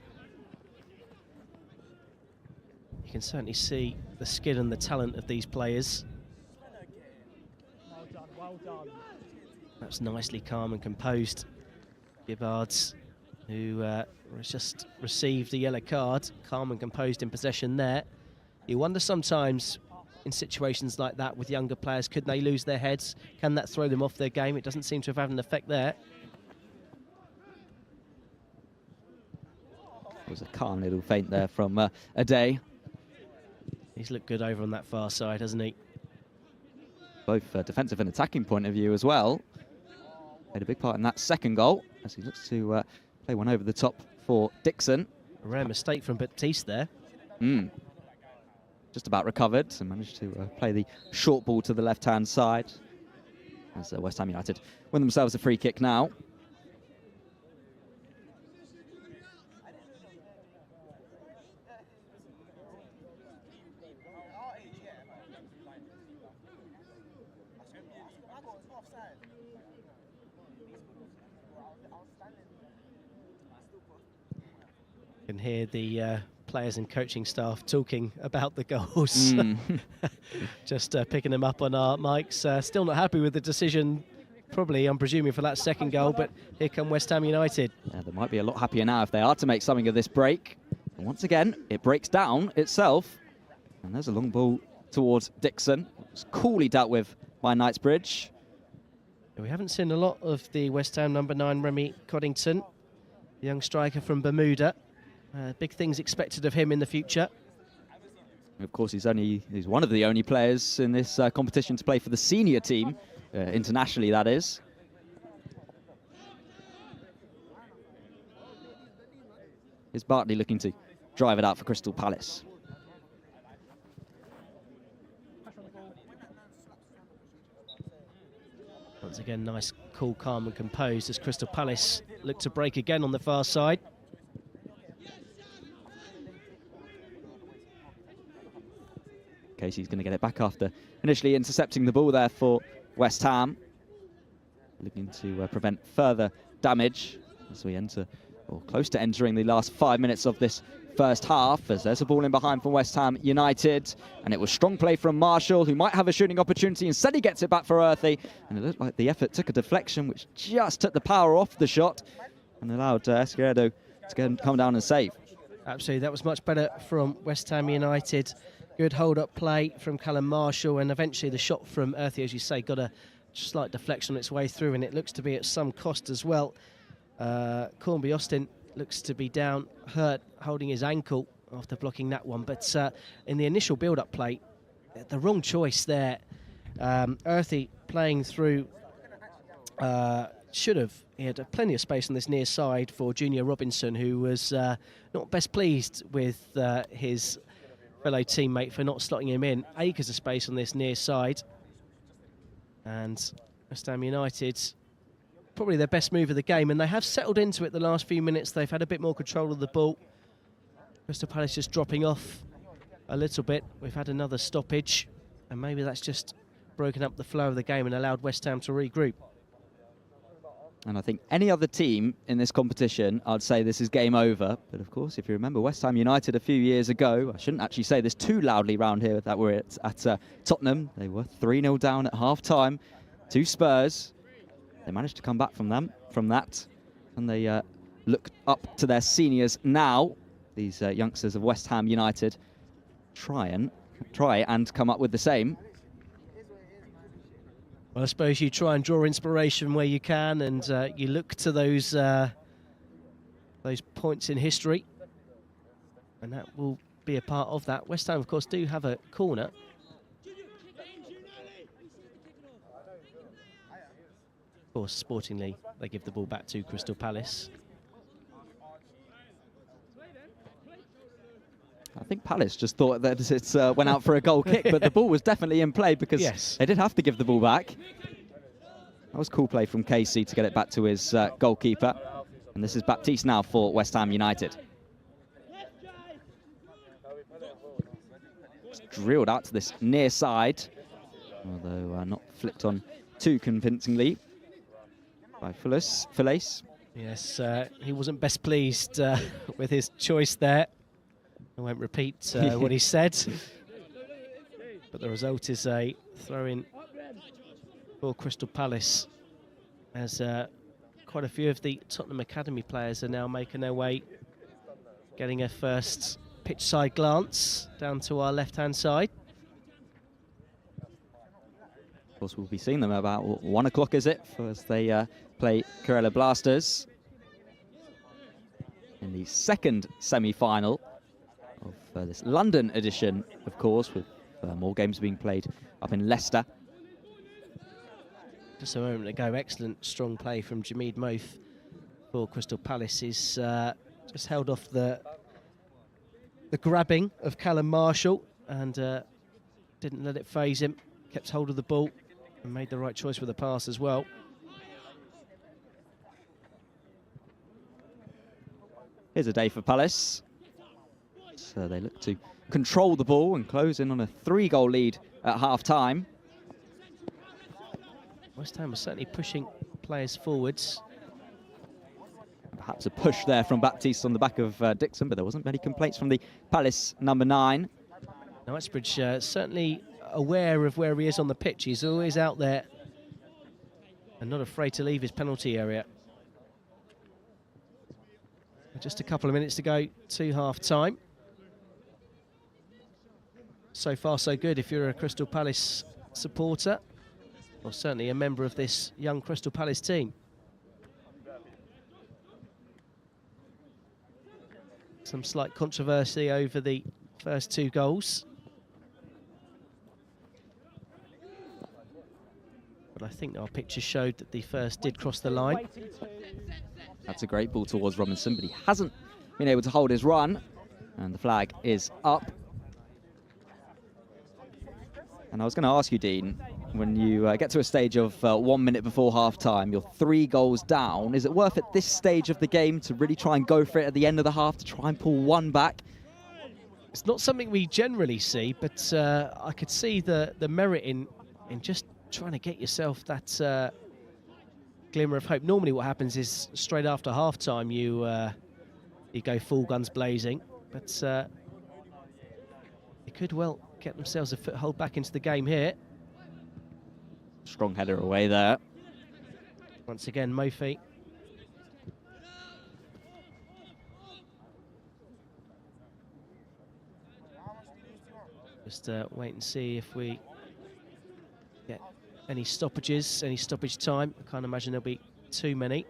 You can certainly see the skill and the talent of these players. Well done. That's nicely calm and composed. Gibbards, who has just received a yellow card, calm and composed in possession there. You wonder sometimes in situations like that with younger players, could they lose their heads? Can that throw them off their game? It doesn't seem to have had an effect there. It was a calm little feint there from Ade. He's looked good over on that far side, hasn't he? Both defensive and attacking point of view as well. Played a big part in that second goal as he looks to play one over the top for Dixon. A rare mistake from Baptiste there. Just about recovered and managed to play the short ball to the left-hand side as West Ham United win themselves a free kick now. You can hear the players and coaching staff talking about the goals. Just picking them up on our mics. Still not happy with the decision, probably, I'm presuming, for that second goal, but here come West Ham United. Yeah, they might be a lot happier now if they are to make something of this break. And once again, it breaks down itself. And there's a long ball towards Dixon. It's coolly dealt with by Knightsbridge. We haven't seen a lot of the West Ham number 9, Remy Coddington, the young striker from Bermuda. Big things expected of him in the future. Of course, he's one of the only players in this competition to play for the senior team, internationally that is. Here's Bartley looking to drive it out for Crystal Palace. Once again, nice, cool, calm and composed as Crystal Palace look to break again on the far side. Casey's going to get it back after initially intercepting the ball there for West Ham. Looking to prevent further damage as we enter, or close to entering, the last 5 minutes of this first half, as there's a ball in behind from West Ham United, and it was strong play from Marshall, who might have a shooting opportunity. Instead, he gets it back for Earthy, and it looked like the effort took a deflection, which just took the power off the shot and allowed Esquerdo to come down and save. Absolutely, that was much better from West Ham United. Good hold-up play from Callum Marshall, and eventually the shot from Earthy, as you say, got a slight deflection on its way through, and it looks to be at some cost as well. Cornby Austin looks to be down, hurt, holding his ankle after blocking that one. But in the initial build-up play, the wrong choice there. Earthy playing through, should have. He had plenty of space on this near side for Junior Robinson, who was not best pleased with his fellow teammate for not slotting him in. Acres of space on this near side. And West Ham United, probably their best move of the game, and they have settled into it the last few minutes. They've had a bit more control of the ball. Crystal Palace just dropping off a little bit. We've had another stoppage, and maybe that's just broken up the flow of the game and allowed West Ham to regroup. And I think any other team in this competition, I'd say this is game over. But of course, if you remember West Ham United a few years ago, I shouldn't actually say this too loudly round here, that we're at Tottenham. They were 3-0 down at half-time to Spurs. They managed to come back from that, and they look up to their seniors now. These youngsters of West Ham United try and come up with the same. Well, I suppose you try and draw inspiration where you can, and you look to those points in history, and that will be a part of that. West Ham, of course, do have a corner. Of course, sportingly, they give the ball back to Crystal Palace. I think Palace just thought that it went out for a goal kick, but the ball was definitely in play because they did have to give the ball back. That was cool play from Casey to get it back to his goalkeeper. And this is Baptiste now for West Ham United. It's drilled out to this near side, although not flicked on too convincingly by Falaise. Yes, he wasn't best pleased with his choice there. I won't repeat what he said, but the result is a throw-in for Crystal Palace, as quite a few of the Tottenham Academy players are now making their way, getting a first pitch side glance down to our left-hand side. Of course, we'll be seeing them about 1 o'clock, is it, as they play Kerala Blasters in the second semi-final of this London edition, of course, with more games being played up in Leicester. Just a moment ago, excellent strong play from Jameed Moth for Crystal Palace. He's just held off the grabbing of Callum Marshall and didn't let it faze him, kept hold of the ball and made the right choice with the pass as well. Here's a day for Palace. So they look to control the ball and close in on a 3-goal lead at half-time. West Ham was certainly pushing players forwards. Perhaps a push there from Baptiste on the back of Dixon, but there wasn't many complaints from the Palace number 9. Knightsbridge certainly aware of where he is on the pitch. He's always out there and not afraid to leave his penalty area. Just a couple of minutes to go to half-time. So far, so good if you're a Crystal Palace supporter, or certainly a member of this young Crystal Palace team. Some slight controversy over the first 2 goals. But I think our picture showed that the first did cross the line. That's a great ball towards Robinson, but he hasn't been able to hold his run. And the flag is up. And I was going to ask you, Dean, when you get to a stage of 1 minute before half-time, you're 3 goals down, is it worth at this stage of the game to really try and go for it at the end of the half, to try and pull one back? It's not something we generally see, but I could see the merit in just trying to get yourself that glimmer of hope. Normally what happens is straight after half-time you go full guns blazing, but they could well get themselves a foothold back into the game here. Strong header away there. Once again, Mofi. Just wait and see if we get any stoppages, any stoppage time. I can't imagine there'll be too many.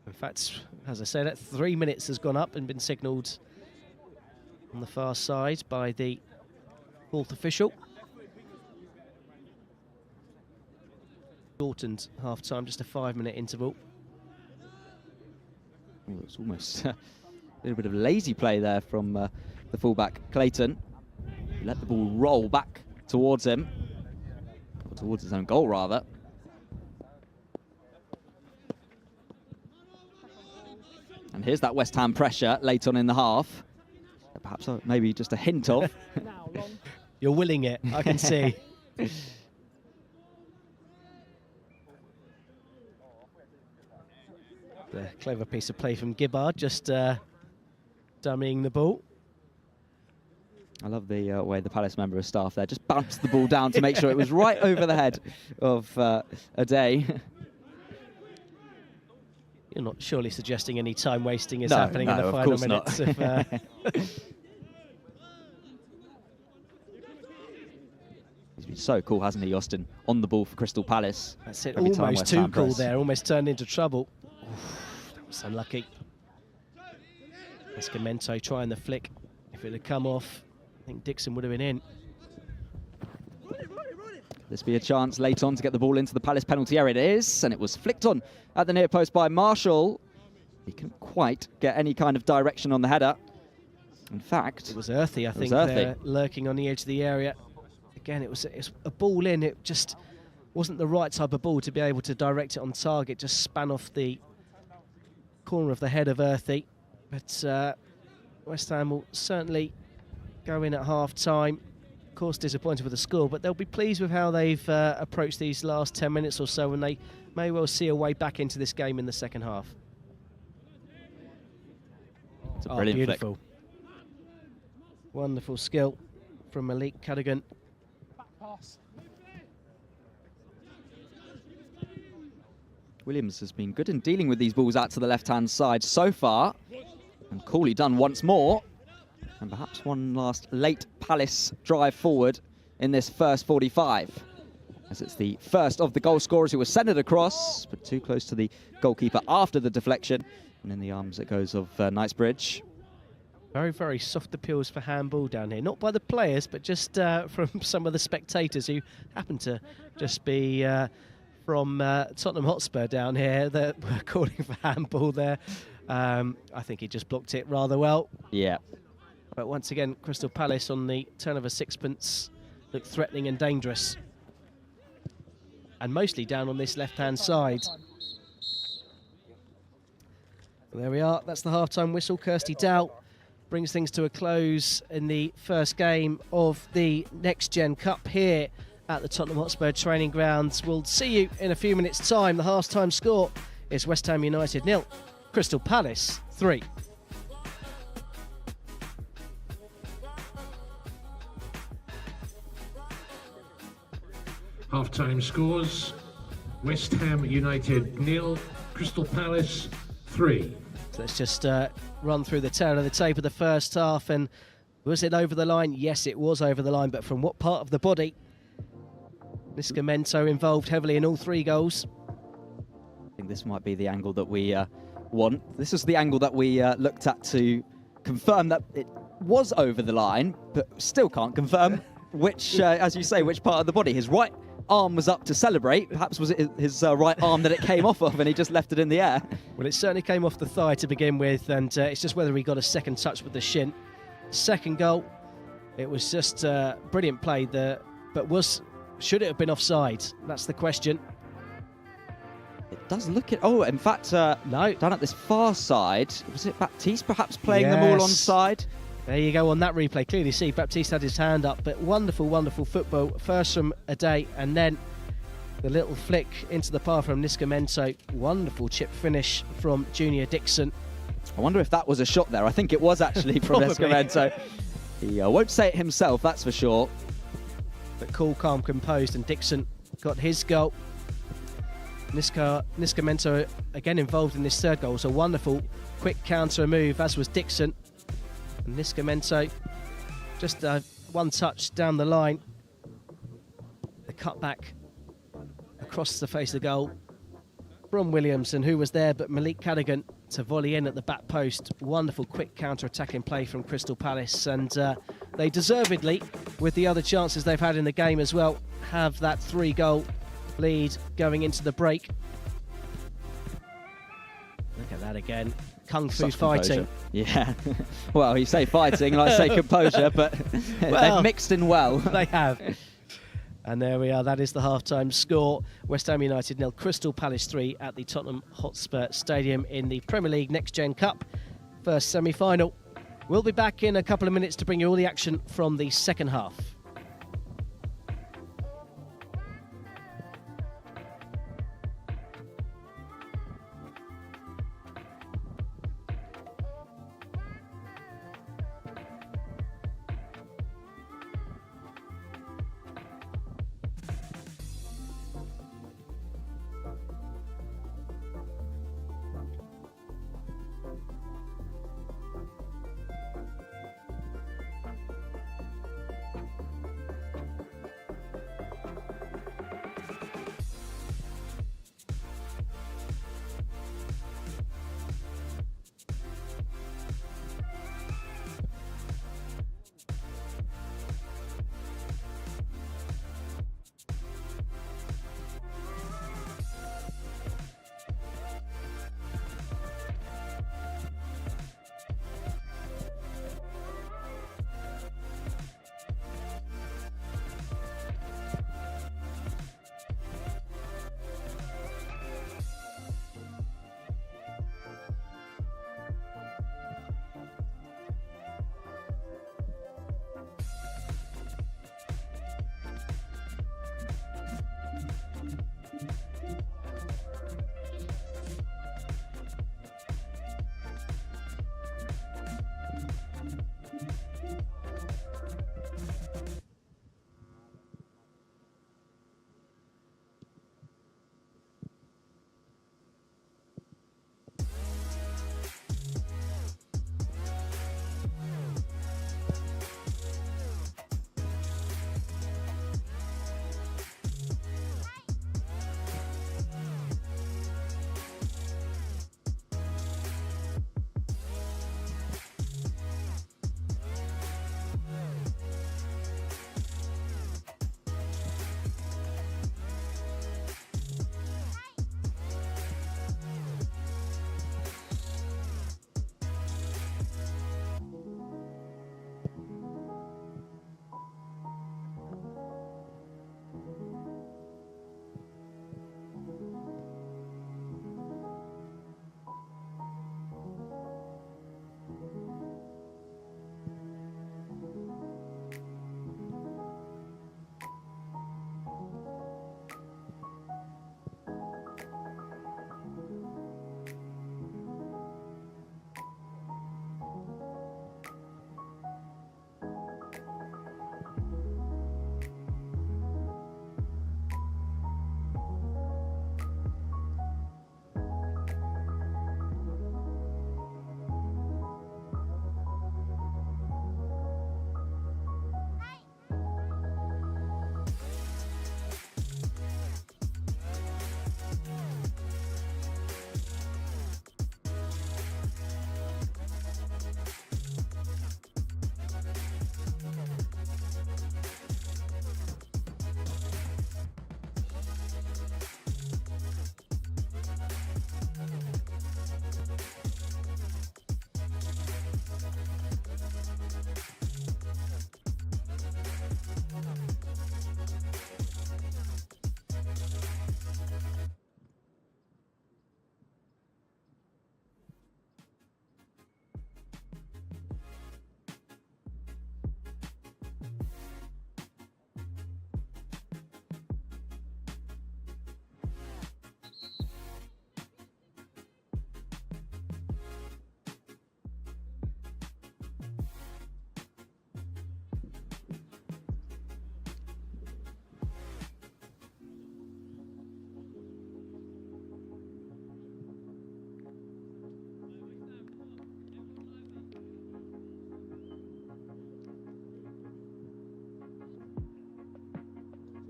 In fact, as I said, 3 minutes has gone up and been signalled on the far side by the fourth official. Shortened half-time, just a 5-minute interval. Oh, it's almost a little bit of lazy play there from the fullback, Clayton. Let the ball roll back towards him, or towards his own goal, rather. And here's that West Ham pressure late on in the half. Perhaps maybe just a hint of. You're willing it, I can see. The clever piece of play from Gibbard, just dummying the ball. I love the way the Palace member of staff there just bounced the ball down to make sure it was right over the head of Ade. You're not surely suggesting any time wasting is happening in the of final course minutes not. He's been so cool, hasn't he, Austin? On the ball for Crystal Palace. That's it, Every time almost West too Ham cool press. there, almost turned into trouble. Oof, that was unlucky. Escamento trying the flick. If it had come off, I think Dixon would have been in. This be a chance late on to get the ball into the Palace penalty area. It is, and it was flicked on at the near post by Marshall. He couldn't quite get any kind of direction on the header. In fact, It was Earthy, I think, Earthy. there, lurking on the edge of the area. Again, it was a ball in. It just wasn't the right type of ball to be able to direct it on target. Just span off the corner of the head of Earthy. But West Ham will certainly go in at half-time. Of course, disappointed with the score, but they'll be pleased with how they've approached these last 10 minutes or so, and they may well see a way back into this game in the second half. it's a brilliant flick. Beautiful. Wonderful skill from Malik Cadogan. Williams has been good in dealing with these balls out to the left-hand side so far. And coolly done once more. And perhaps one last late Palace drive forward in this first 45. As it's the first of the goal scorers who was centred across, but too close to the goalkeeper after the deflection. And in the arms it goes of Knightsbridge. Very, very soft appeals for handball down here. Not by the players, but just from some of the spectators who happen to just be from Tottenham Hotspur down here that were calling for handball there. I think he just blocked it rather well. Yeah. But once again, Crystal Palace on the turn of a sixpence look threatening and dangerous. And mostly down on this left-hand side. There we are. That's the half-time whistle. Kirsty Dow brings things to a close in the first game of the Next Gen Cup here at the Tottenham Hotspur training grounds. We'll see you in a few minutes' time. The half-time score is West Ham United 0, Crystal Palace 3. Half-time scores: West Ham United 0, Crystal Palace 3. So let's just run through the tail of the tape of the first half. And was it over the line? Yes, it was over the line. But from what part of the body? Niscamento involved heavily in all 3 goals. I think this might be the angle that we want. This is the angle that we looked at to confirm that it was over the line, but still can't confirm which, as you say, which part of the body. His right arm was up to celebrate. Perhaps was it his right arm that it came off of and he just left it in the air. Well, it certainly came off the thigh to begin with, and it's just whether he got a second touch with the shin. Second goal, it was just brilliant play there, but should it have been offside? That's the question. It does look it. Oh, in fact, No. down at this far side, was it Baptiste perhaps playing them all Yes. onside? There you go on that replay. Clearly see Baptiste had his hand up, but wonderful, wonderful football. First from Ade, and then the little flick into the path from Niscamento. Wonderful chip finish from Junior Dixon. I wonder if that was a shot there. I think it was actually from Nascimento. He won't say it himself, that's for sure. But cool, calm, composed, and Dixon got his goal. Nascimento again involved in this third goal. So wonderful, quick counter move, as was Dixon. And Nascimento just one touch down the line. The cutback across the face of the goal from Williamson, who was there, but Malik Cadogan to volley in at the back post. Wonderful quick counter-attacking play from Crystal Palace, and they deservedly, with the other chances they've had in the game as well, have that 3-goal lead going into the break. Look at that again. Kung Fu fighting. Yeah. Well, you say fighting, and I say composure, but well, they've mixed in well. They have. And there we are. That is the half-time score. West Ham United 0, Crystal Palace 3 at the Tottenham Hotspur Stadium in the Premier League Next Gen Cup. First semi-final. We'll be back in a couple of minutes to bring you all the action from the second half.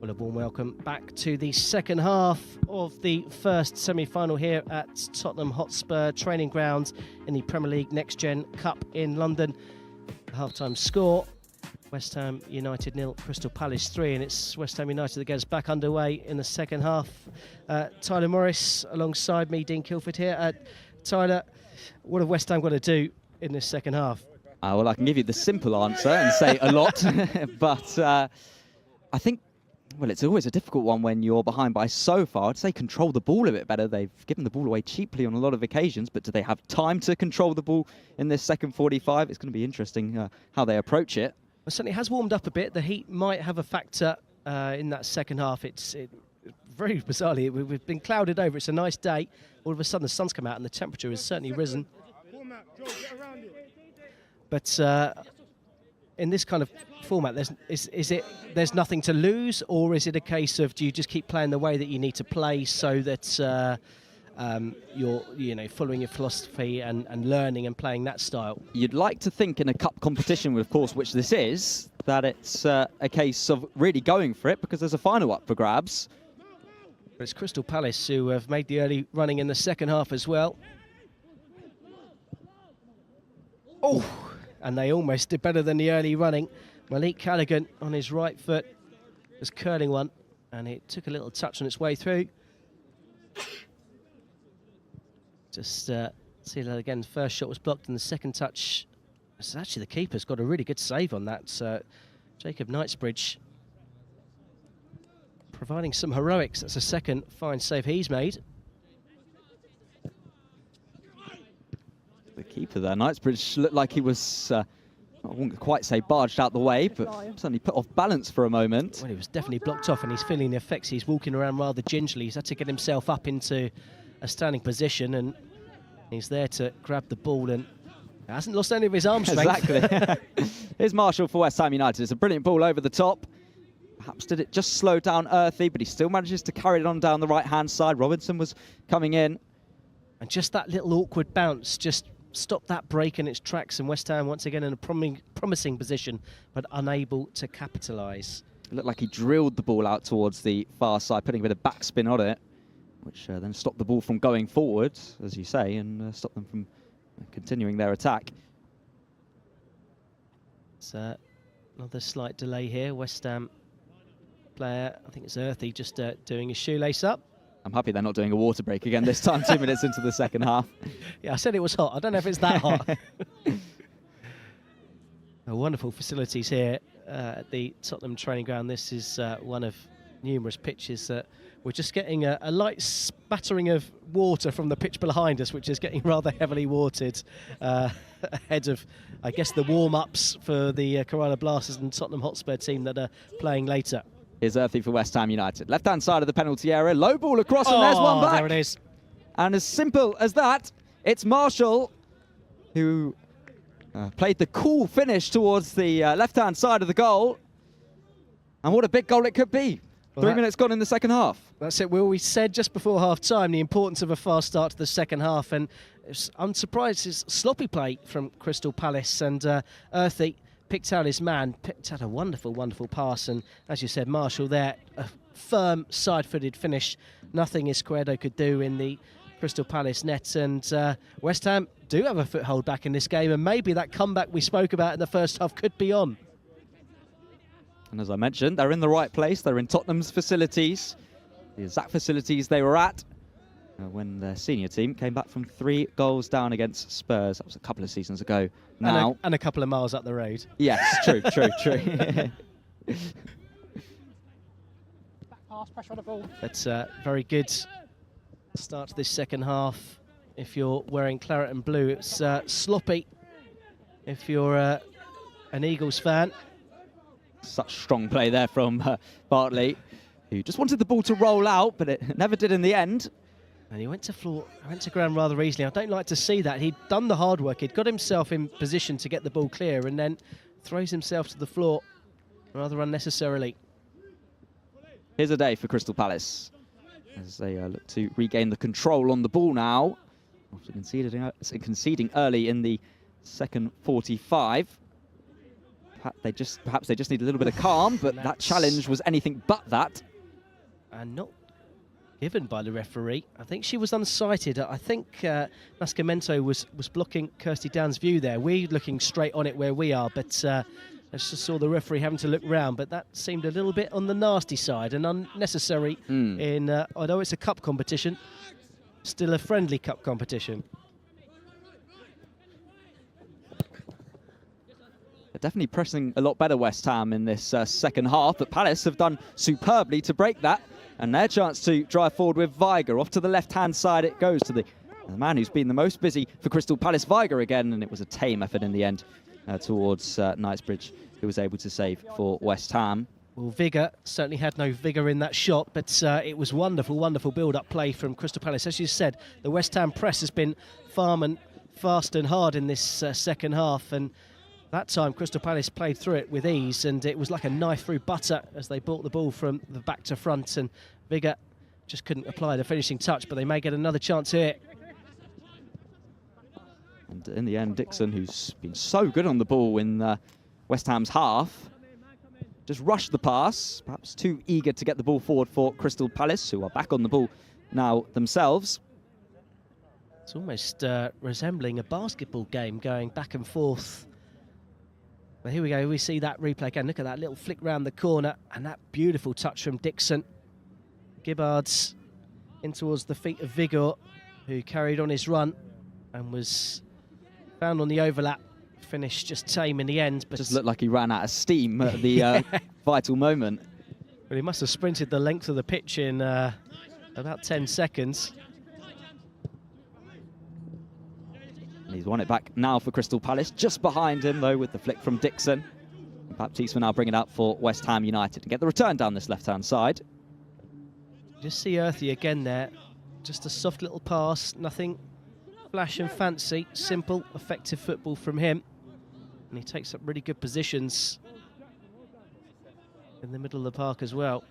Well, a warm welcome back to the second half of the first semi-final here at Tottenham Hotspur training grounds in the Premier League Next Gen Cup in London. The half-time score, West Ham United 0, Crystal Palace 3, and it's West Ham United that gets back underway in the second half. Tyler Morris alongside me, Dean Kilford here. Tyler, what have West Ham got to do in this second half? Well, I can give you the simple answer and say a lot, but I think, well, it's always a difficult one when you're behind by so far. I'd say control the ball a bit better. They've given the ball away cheaply on a lot of occasions, but do they have time to control the ball in this second 45? It's going to be interesting how they approach it. Well, certainly has warmed up a bit. The heat might have a factor in that second half. It's very bizarrely, we've been clouded over. It's a nice day. All of a sudden the sun's come out and the temperature has certainly risen. But in this kind of format, there's nothing to lose, or is it a case of do you just keep playing the way that you need to play so that you're following your philosophy and learning and playing that style? You'd like to think in a cup competition, of course, which this is, that it's a case of really going for it because there's a final up for grabs. But it's Crystal Palace who have made the early running in the second half as well. Oh! And they almost did better than the early running. Malik Callaghan on his right foot was curling one, and it took a little touch on its way through. Just see that again. The first shot was blocked, and the second touch, it's actually the keeper's got a really good save on that. Jacob Knightsbridge providing some heroics. That's a second fine save he's made. The keeper there, Knightsbridge, looked like he was, I wouldn't quite say barged out the way, but certainly put off balance for a moment. Well, he was definitely blocked off, and he's feeling the effects. He's walking around rather gingerly. He's had to get himself up into a standing position, and he's there to grab the ball, and hasn't lost any of his arm strength. Exactly. Here's Marshall for West Ham United. It's a brilliant ball over the top. Perhaps did it just slow down Earthy, but he still manages to carry it on down the right-hand side. Robinson was coming in. And just that little awkward bounce just stopped that break in its tracks, and West Ham once again in a promising position, but unable to capitalise. It looked like he drilled the ball out towards the far side, putting a bit of backspin on it, which then stopped the ball from going forward, as you say, and stopped them from continuing their attack. It's another slight delay here. West Ham player, I think it's Earthy, just doing his shoelace up. I'm happy they're not doing a water break again this time, 2 minutes into the second half. Yeah, I said it was hot. I don't know if it's that hot. Wonderful facilities here at the Tottenham training ground. This is one of numerous pitches that we're just getting a light spattering of water from the pitch behind us, which is getting rather heavily watered ahead of, I guess, the warm-ups for the Kerala Blasters and Tottenham Hotspur team that are playing later. Here's Earthy for West Ham United. Left-hand side of the penalty area. Low ball across, and there's one back. There it is. And as simple as that, it's Marshall who played the cool finish towards the left-hand side of the goal. And what a big goal it could be. Well, 3 minutes gone in the second half. That's it, Will. We said just before half-time the importance of a fast start to the second half, and I'm surprised it's sloppy play from Crystal Palace, and Earthy picked out his man, picked out a wonderful, wonderful pass, and as you said, Marshall there, a firm side-footed finish. Nothing Izquierdo could do in the Crystal Palace net, and West Ham do have a foothold back in this game, and maybe that comeback we spoke about in the first half could be on. And as I mentioned, they're in the right place. They're in Tottenham's facilities, the exact facilities they were at when their senior team came back from 3 goals down against Spurs. That was a couple of seasons ago now. And a couple of miles up the road. Yes, true. Back pass, pressure on the ball. That's very good start to this second half. If you're wearing claret and blue, it's sloppy if you're an Eagles fan. Such strong play there from Bartley, who just wanted the ball to roll out, but it never did in the end. And he went to ground rather easily. I don't like to see that. He'd done the hard work. He'd got himself in position to get the ball clear, and then throws himself to the floor rather unnecessarily. Here's a day for Crystal Palace as they look to regain the control on the ball now after conceding early in the second 45. Perhaps they just need a little bit of calm, but that challenge was anything but that. And not given by the referee. I think she was unsighted. I think Nascimento was blocking Kirsty Down's view there. We're looking straight on it where we are, but I just saw the referee having to look round, but that seemed a little bit on the nasty side and unnecessary in, although it's a cup competition, still a friendly cup competition. They're definitely pressing a lot better, West Ham, in this second half, but Palace have done superbly to break that. And their chance to drive forward with Weiger. Off to the left-hand side it goes to the man who's been the most busy for Crystal Palace, Weiger again, and it was a tame effort in the end towards Knightsbridge, who was able to save for West Ham. Well, vigour, certainly had no vigour in that shot, but it was wonderful, wonderful build-up play from Crystal Palace. As you said, the West Ham press has been fast and hard in this second half, and that time Crystal Palace played through it with ease, and it was like a knife through butter as they brought the ball from the back to front, and Vigour just couldn't apply the finishing touch, but they may get another chance here. And in the end, Dixon, who's been so good on the ball in West Ham's half, just rushed the pass, perhaps too eager to get the ball forward for Crystal Palace, who are back on the ball now themselves. It's almost resembling a basketball game going back and forth. But here we go, we see that replay again. Look at that little flick round the corner and that beautiful touch from Dixon. Gibbards in towards the feet of Vigour, who carried on his run and was found on the overlap. Finished just tame in the end. But just looked like he ran out of steam at the vital moment. Well, he must have sprinted the length of the pitch in about 10 seconds. And he's won it back now for Crystal Palace. Just behind him, though, with the flick from Dixon. Baptiste will now bring it out for West Ham United and get the return down this left-hand side. Just see Earthy again there. Just a soft little pass, nothing flash and fancy. Simple, effective football from him. And he takes up really good positions in the middle of the park as well.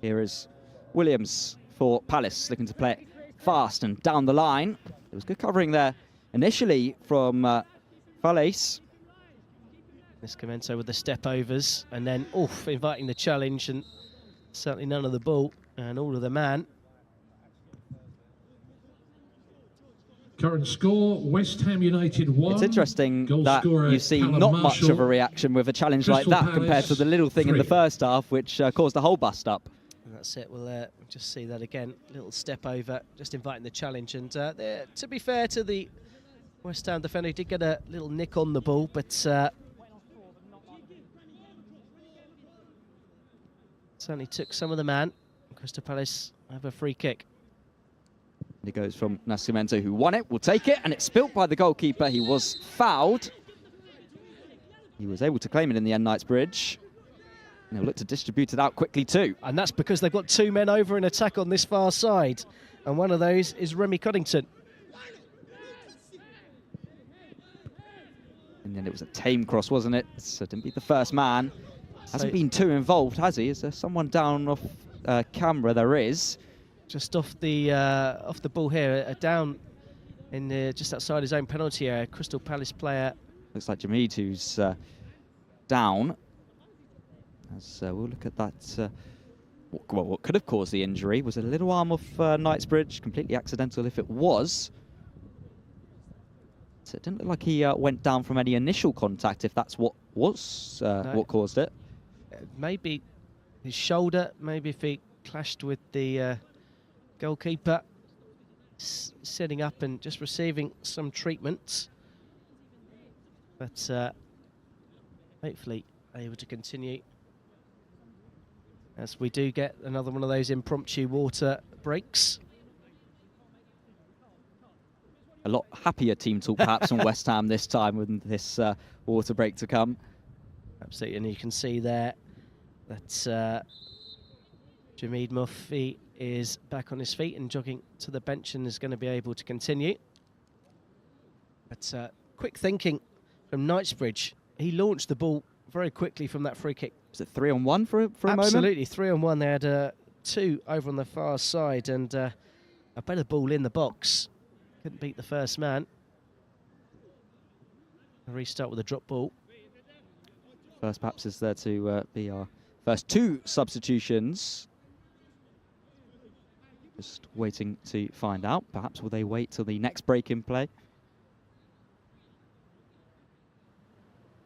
Here is Williams for Palace, looking to play it fast and down the line. There was good covering there initially from Falaise. Nascimento with the step overs and then inviting the challenge, and certainly none of the ball and all of the man. Current score, West Ham United 1. It's interesting Goal that scorer, you see Callum not Marshall. much of a reaction with a challenge Crystal like that Palace, compared to the little thing in the 3. first half, which caused the whole bust up. And that's it, we'll just see that again. Little step over, just inviting the challenge. And to be fair to the West Ham defender, he did get a little nick on the ball, but certainly took some of the man. Crystal Palace have a free kick. And it goes from Nascimento, who won it, will take it, and it's spilt by the goalkeeper. He was fouled. He was able to claim it in the end, Knightsbridge. And he'll look to distribute it out quickly too. And that's because they've got 2 men over in attack on this far side. And one of those is Remy Coddington. And then it was a tame cross, wasn't it? So didn't beat the first man. Hasn't been too involved, has he? Is there someone down off camera? There is. Just off the ball here, down in just outside his own penalty area. Crystal Palace player. Looks like Jamid, who's down. As we'll look at that. What could have caused the injury was a little arm of Knightsbridge, completely accidental if it was. So it didn't look like he went down from any initial contact, if that's what was what caused it. Maybe his shoulder, maybe if he clashed with the goalkeeper, sitting up and just receiving some treatment. But hopefully able to continue, as we do get another one of those impromptu water breaks. A lot happier team talk perhaps from West Ham this time with this water break to come. Absolutely, and you can see there that Jamid Murphy is back on his feet and jogging to the bench and is going to be able to continue. But quick thinking from Knightsbridge. He launched the ball very quickly from that free kick. Was it 3-on-1 for a moment? Absolutely, 3-on-1. They had 2 over on the far side and a better ball in the box. Couldn't beat the first man. Restart with a drop ball. First perhaps is there to be our first 2 substitutions. Just waiting to find out. Perhaps will they wait till the next break in play?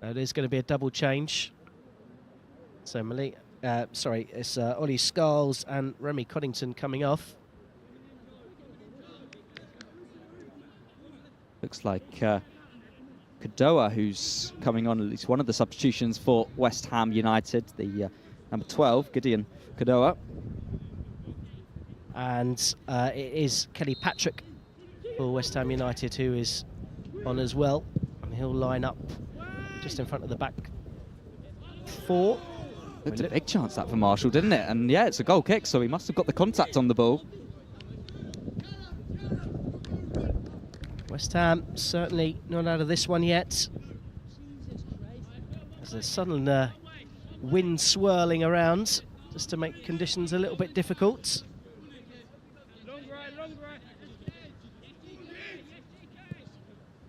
It is going to be a double change. So it's Ollie Scarles and Remy Coddington coming off. Looks like Kadoa, who's coming on, at least one of the substitutions for West Ham United, the number 12, Gideon Kadoa. And it is Kelly Patrick for West Ham United who is on as well. And he'll line up just in front of the back 4. Looked a big chance that for Marshall, didn't it? And yeah, it's a goal kick, so he must have got the contact on the ball. West Ham certainly not out of this one yet. There's a sudden wind swirling around just to make conditions a little bit difficult.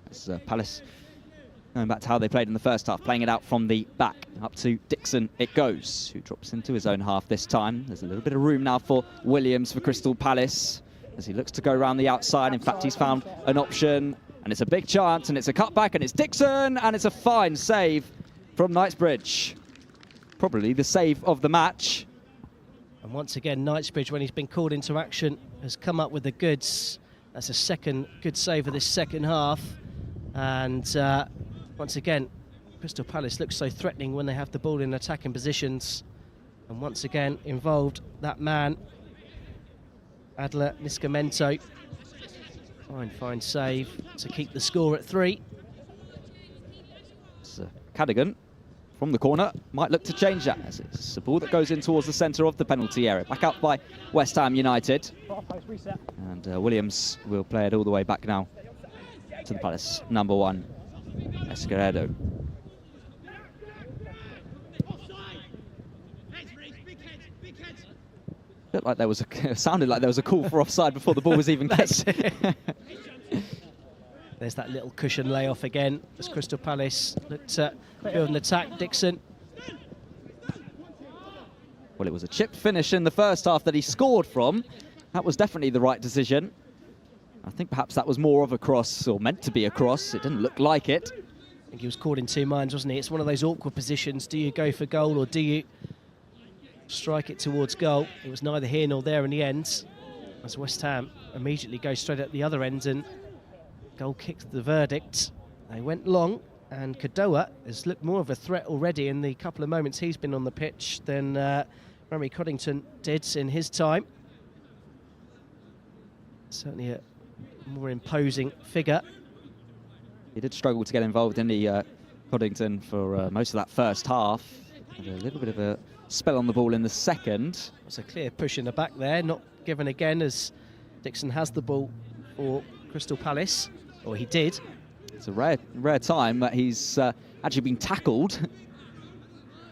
As Palace, going back to how they played in the first half, playing it out from the back. Up to Dixon it goes, who drops into his own half this time. There's a little bit of room now for Williams for Crystal Palace as he looks to go around the outside. In fact, he's found an option, and it's a big chance, and it's a cutback, and it's Dixon, and it's a fine save from Knightsbridge. Probably the save of the match. And once again, Knightsbridge, when he's been called into action, has come up with the goods. That's a second good save of this second half. And once again, Crystal Palace looks so threatening when they have the ball in attacking positions. And once again, involved that man, Adler Niscamento. Fine save to keep the score at 3. So Cadogan from the corner might look to change that as it's a ball that goes in towards the centre of the penalty area. Back up by West Ham United. And Williams will play it all the way back now to the Palace number 1, Esquerdo. Looked like there was sounded like there was a call for offside before the ball was even kicked. There's that little cushion layoff again as Crystal Palace looked to build an attack. Dixon. Well, it was a chipped finish in the first half that he scored from. That was definitely the right decision. I think perhaps that was more of a cross, or meant to be a cross. It didn't look like it. I think he was caught in 2 minds, wasn't he? It's one of those awkward positions. Do you go for goal or do you strike it towards goal? It was neither here nor there in the end, as West Ham immediately go straight at the other end and goal kicked the verdict. They went long, and Kadoa has looked more of a threat already in the couple of moments he's been on the pitch than Remy Coddington did in his time. Certainly a more imposing figure. He did struggle to get involved in the Coddington for most of that first half. Had a little bit of a spell on the ball in the second. It's a clear push in the back there, not given again as Dixon has the ball for Crystal Palace, or he did. It's a rare time that he's actually been tackled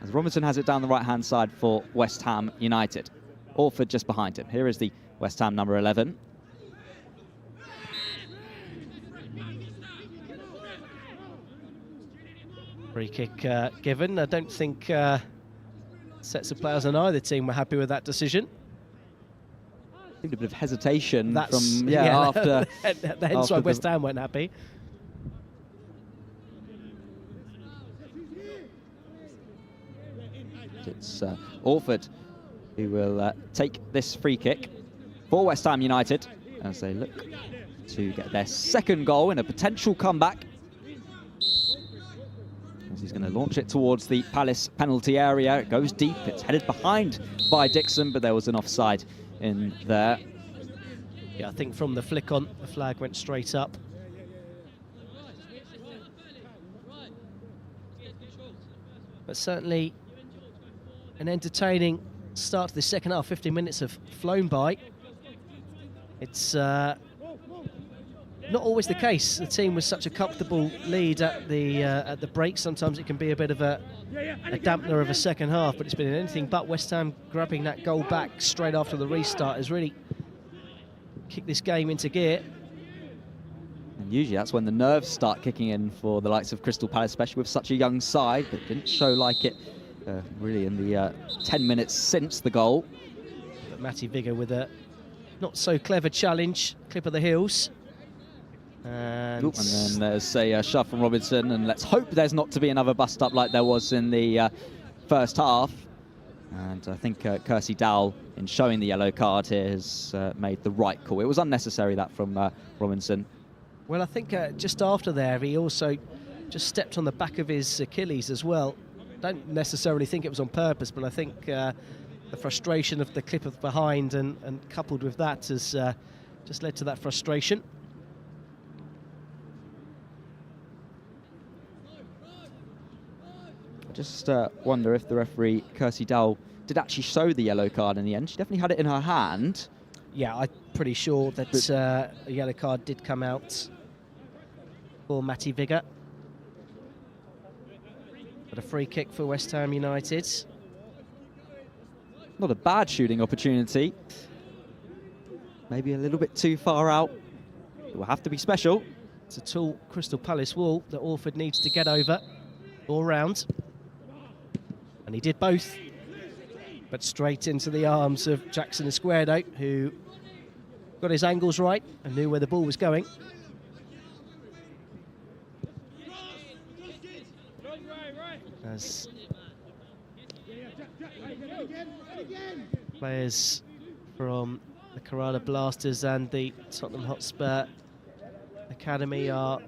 as Robinson has it down the right-hand side for West Ham United. Orford just behind him. Here is the West Ham number 11. Free kick given. I don't think sets of players on either team were happy with that decision. A bit of hesitation That's, from after. Hence why West Ham weren't happy. It's Orford who will take this free kick for West Ham United as they look to get their second goal in a potential comeback. As he's going to launch it towards the Palace penalty area. It goes deep. It's headed behind by Dixon, but there was an offside in there. Yeah, I think from the flick on, the flag went straight up. But certainly an entertaining start to the second half. 50 minutes have flown by. It's not always the case. The team was such a comfortable lead at the break. Sometimes it can be a bit of a dampener of a second half, but it's been anything but. West Ham grabbing that goal back straight after the restart has really kicked this game into gear. And usually that's when the nerves start kicking in for the likes of Crystal Palace, especially with such a young side, but didn't show like it really in the 10 minutes since the goal. But Matty Vigor with a not so clever challenge, clip of the heels. And then there's a shove from Robinson, and let's hope there's not to be another bust up like there was in the first half. And I think Kersey Dowell, in showing the yellow card here, has made the right call. It was unnecessary, that from Robinson. Well, I think just after there, he also just stepped on the back of his Achilles as well. Don't necessarily think it was on purpose, but I think the frustration of the clip of behind and coupled with that has just led to that frustration. Just wonder if the referee, Kersey Dowell, did actually show the yellow card in the end. She definitely had it in her hand. Yeah, I'm pretty sure that a yellow card did come out for Matty Vigor. But a free kick for West Ham United. Not a bad shooting opportunity. Maybe a little bit too far out. It will have to be special. It's a tall Crystal Palace wall that Orford needs to get over all round. And he did both, but straight into the arms of Jackson Esquerdo, who got his angles right and knew where the ball was going. As players from the Kerala Blasters and the Tottenham Hotspur Academy are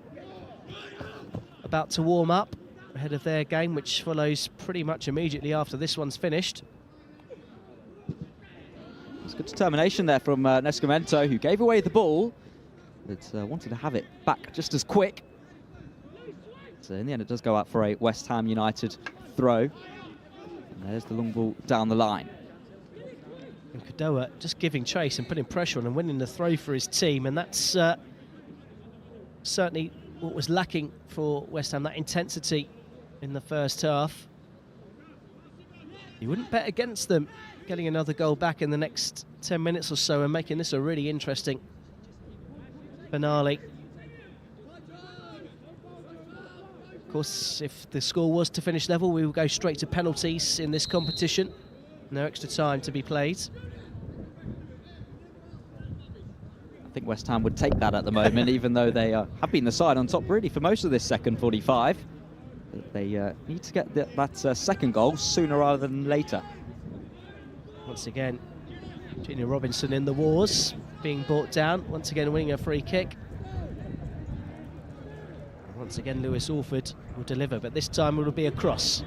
about to warm up ahead of their game, which follows pretty much immediately after this one's finished. It's good determination there from Nescamento, who gave away the ball, but wanted to have it back just as quick. So in the end, it does go out for a West Ham United throw. And there's the long ball down the line. And Kadoa just giving chase and putting pressure on and winning the throw for his team, and that's certainly what was lacking for West Ham, that intensity in the first half. You wouldn't bet against them getting another goal back in the next 10 minutes or so and making this a really interesting finale. Of course, if the score was to finish level, we will go straight to penalties in this competition. No extra time to be played. I think West Ham would take that at the moment, even though they have been the side on top really for most of this second 45. But they need to get that second goal sooner rather than later. Once again, Junior Robinson in the wars, being brought down, once again winning a free kick. And once again, Lewis Orford will deliver, but this time it will be a cross.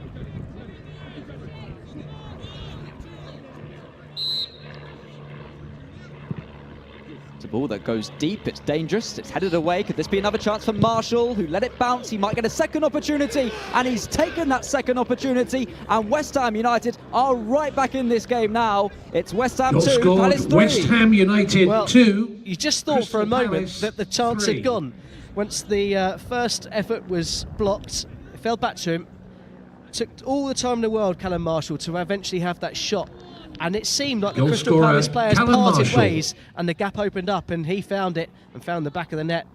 It's a ball that goes deep, it's dangerous, it's headed away. Could this be another chance for Marshall, who let it bounce? He might get a second opportunity, and he's taken that second opportunity, and West Ham United are right back in this game now. It's West Ham 2, Palace 3. West Ham United 2. You just thought for a moment that the chance 3. had gone. Once the first effort was blocked, it fell back to him. Took all the time in the world, Callum Marshall, to eventually have that shot. And it seemed like the Goal Crystal scorer, Palace players Callum parted Marshall. ways and the gap opened up and he found it and found the back of the net.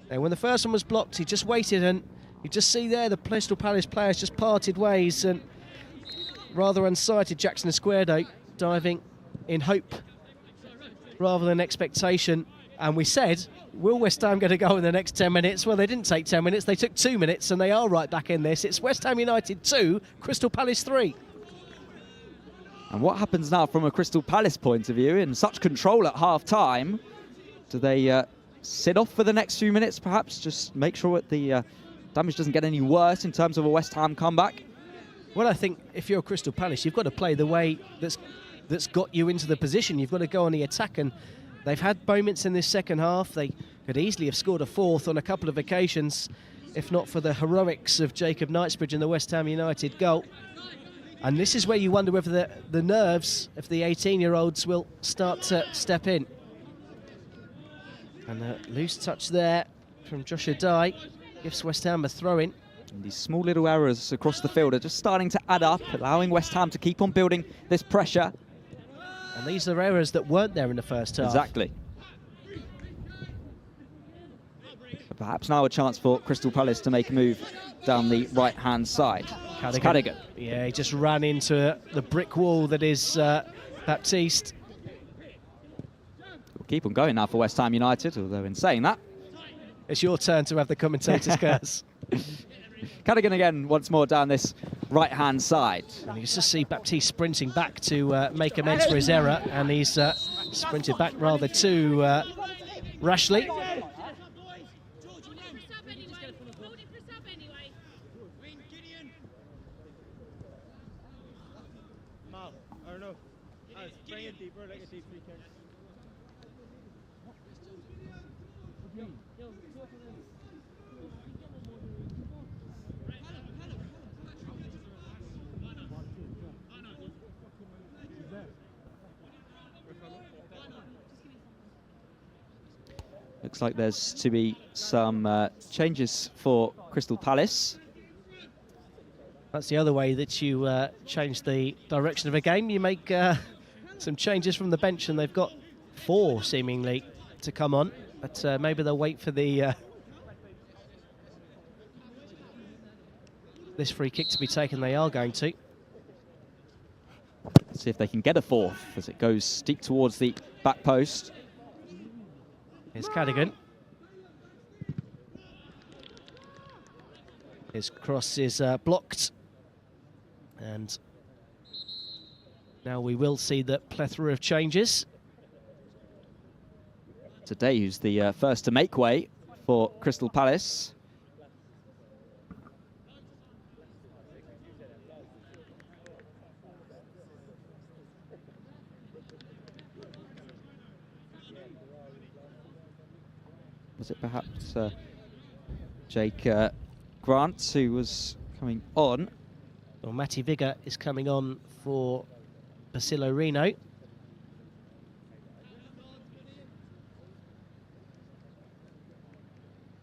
And when the first one was blocked, he just waited, and you just see there the Crystal Palace players just parted ways, and rather unsighted Jackson Esquerdo diving in hope rather than expectation. And we said, will West Ham get a goal in the next 10 minutes? Well, they didn't take 10 minutes, they took 2 minutes, and they are right back in this. It's West Ham United 2, Crystal Palace 3. And what happens now from a Crystal Palace point of view, in such control at half-time? Do they sit off for the next few minutes, perhaps? Just make sure that the damage doesn't get any worse in terms of a West Ham comeback? Well, I think if you're Crystal Palace, you've got to play the way that's got you into the position. You've got to go on the attack, and they've had moments in this second half. They could easily have scored a fourth on a couple of occasions, if not for the heroics of Jacob Knightsbridge in the West Ham United goal. And this is where you wonder whether the nerves of the 18-year-olds will start to step in. And a loose touch there from Joshua Dye gives West Ham a throw-in. And these small little errors across the field are just starting to add up, allowing West Ham to keep on building this pressure. And these are errors that weren't there in the first half. Exactly. perhaps now a chance for Crystal Palace to make a move down the right-hand side. It's Cadogan. Yeah, he just ran into the brick wall that is Baptiste. We'll keep on going now for West Ham United, although in saying that, it's your turn to have the commentator's curse. Cadogan again once more down this right-hand side. And you just see Baptiste sprinting back to make amends for his error, and he's sprinted back rather too rashly. Looks like there's to be some changes for Crystal Palace. That's the other way that you change the direction of a game. You make some changes from the bench, and they've got 4 seemingly to come on. But maybe they'll wait for the this free kick to be taken. They are going to. Let's see if they can get a 4th as it goes deep towards the back post. Here's Cadogan. His cross is blocked. And now we will see the plethora of changes. Today, who's the first to make way for Crystal Palace. Was it perhaps Jake Grant who was coming on? Well, Matty Vigor is coming on for Basilio Reno.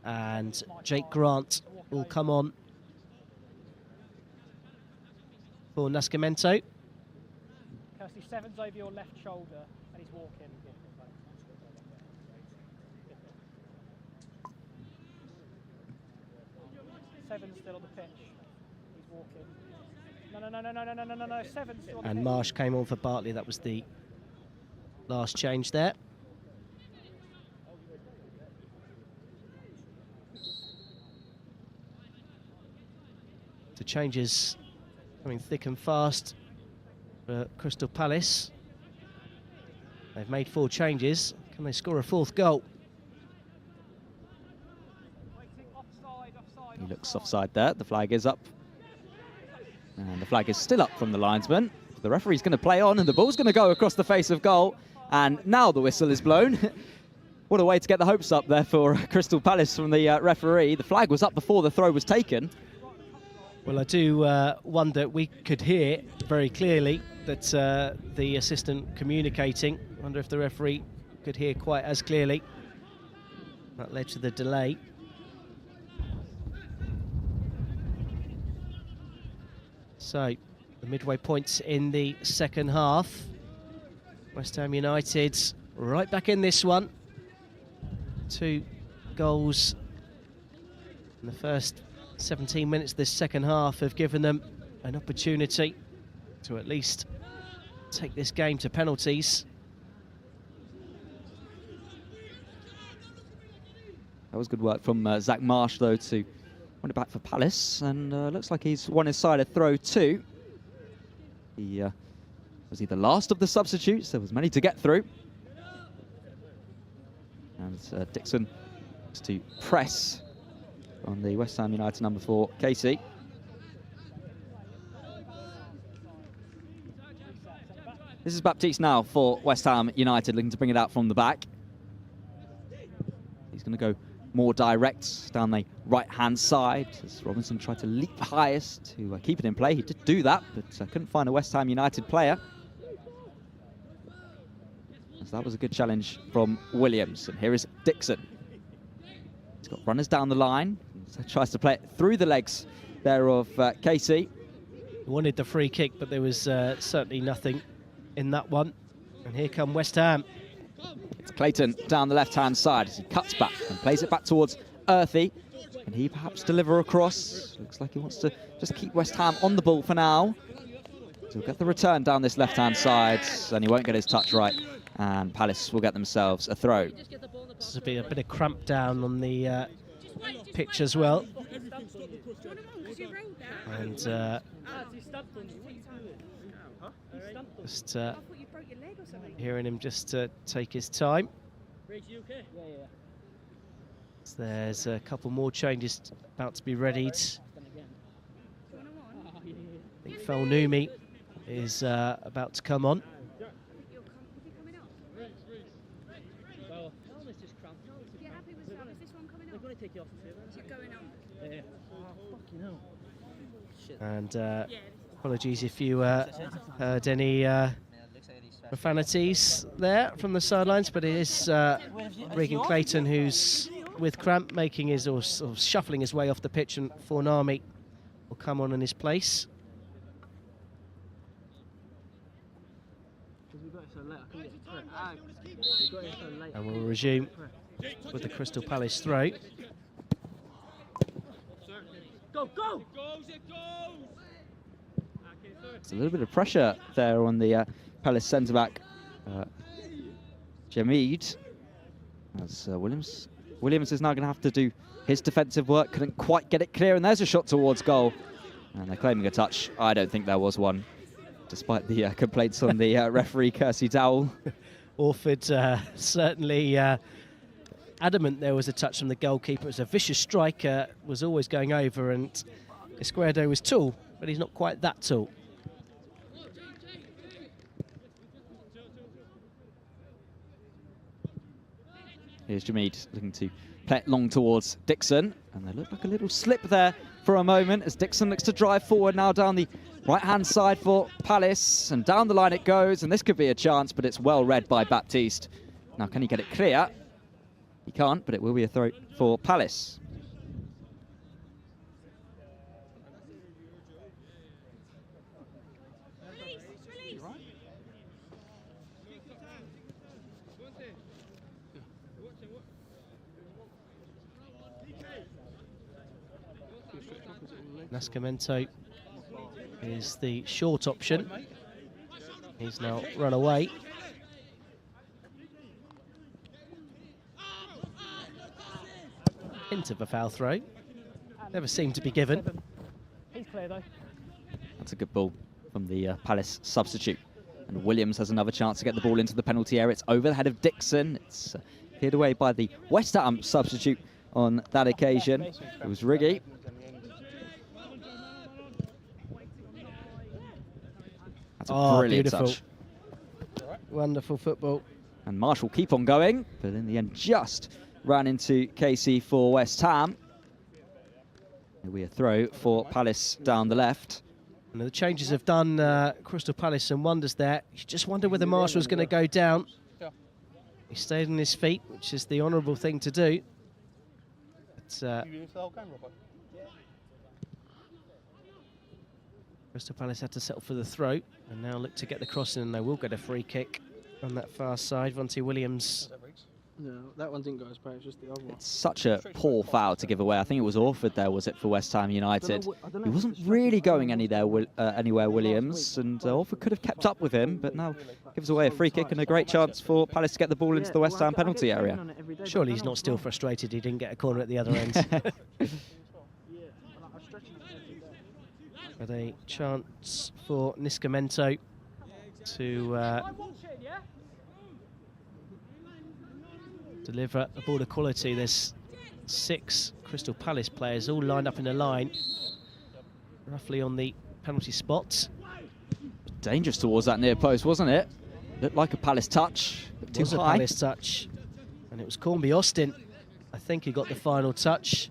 And Jake Grant will come on for Nascimento. Kirsty, 7's over your left shoulder and he's walking. 7's still on the pitch. He's walking. No. 7's still on the pitch. And Marsh came on for Bartley. That was the last change there. The changes coming thick and fast for Crystal Palace. They've made 4 changes. Can they score a 4th goal? He looks offside there. The flag is up. And the flag is still up from the linesman. The referee's going to play on and the ball's going to go across the face of goal. And now the whistle is blown. What a way to get the hopes up there for Crystal Palace from the referee. The flag was up before the throw was taken. Well, I do wonder, we could hear very clearly that the assistant communicating. I wonder if the referee could hear quite as clearly. That led to the delay. So, the midway points in the second half. West Ham United right back in this one. 2 goals in the first 17 minutes of this second half have given them an opportunity to at least take this game to penalties. That was good work from Zach Marsh, though, to win it back for Palace. And looks like he's won his side a throw too. He was the last of the substitutes. There was many to get through. And Dixon to press on the West Ham United number 4, Casey. This is Baptiste now for West Ham United, looking to bring it out from the back. He's going to go more direct down the right-hand side as Robinson tried to leap highest to keep it in play. He did do that, but couldn't find a West Ham United player. So that was a good challenge from Williams. And here is Dixon. He's got runners down the line. So tries to play it through the legs there of Casey. He wanted the free kick, but there was certainly nothing in that one. And here come West Ham. It's Clayton down the left-hand side as he cuts back and plays it back towards earthy. Can he perhaps deliver across? Looks like he wants to just keep West Ham on the ball for now. So he'll get the return down this left-hand side, and he won't get his touch right. And Palace will get themselves a throw. This will be a bit of cramp down on the pitch as well. And just hearing him just take his time. So there's a couple more changes about to be readied. I think Felnumi is about to come on. And apologies if you heard any profanities there from the sidelines, but it is Regan Clayton who's with cramp, making his or shuffling his way off the pitch, and Fornami will come on in his place. And we'll resume with the Crystal Palace throw. Go, go! There's a little bit of pressure there on the Palace centre-back, Jamid. As Williams is now going to have to do his defensive work. Couldn't quite get it clear, and there's a shot towards goal. And they're claiming a touch. I don't think there was one, despite the complaints on the referee, Kersey Dowell. Orford certainly adamant there was a touch from the goalkeeper. It was a vicious strike, was always going over, and Izquierdo was tall, but he's not quite that tall. Here's Jamid looking to play it long towards Dixon, and there looked like a little slip there for a moment as Dixon looks to drive forward now down the right-hand side for Palace, and down the line it goes, and this could be a chance, but it's well read by Baptiste. Now, can he get it clear? He can't, but it will be a throw for Palace. Nascimento is the short option. He's now run away. Hint of a foul throw. Never seemed to be given. He's clear though. That's a good ball from the Palace substitute. And Williams has another chance to get the ball into the penalty area. It's over the head of Dixon. It's cleared away by the West Ham substitute on that occasion. It was Riggy. That's a brilliant touch. Wonderful football. And Marshall keep on going, but in the end just ran into Casey for West Ham. It'll be a throw for Palace down the left. And the changes have done Crystal Palace some wonders there. You just wonder whether Marshall was going to go down. He stayed on his feet, which is the honourable thing to do. But, Crystal Palace had to settle for the throw, and now look to get the crossing, and they will get a free kick on that far side. Vontae Williams. No, that one didn't go as bad, just the other one. It's such a poor foul to give away. I think it was Orford there, was it, for West Ham United? He wasn't really going anywhere, Williams, and Orford could have kept up with him, but now gives away a free kick and a great chance for Palace to get the ball into the West Ham penalty area. Surely he's not still frustrated he didn't get a corner at the other end. But a chance for Nascimento to deliver a ball of quality. There's 6 Crystal Palace players all lined up in a line, roughly on the penalty spots. Dangerous towards that near post, wasn't it? Looked like a Palace touch, but too high. It was a Palace touch, and it was Cornby Austin. I think he got the final touch.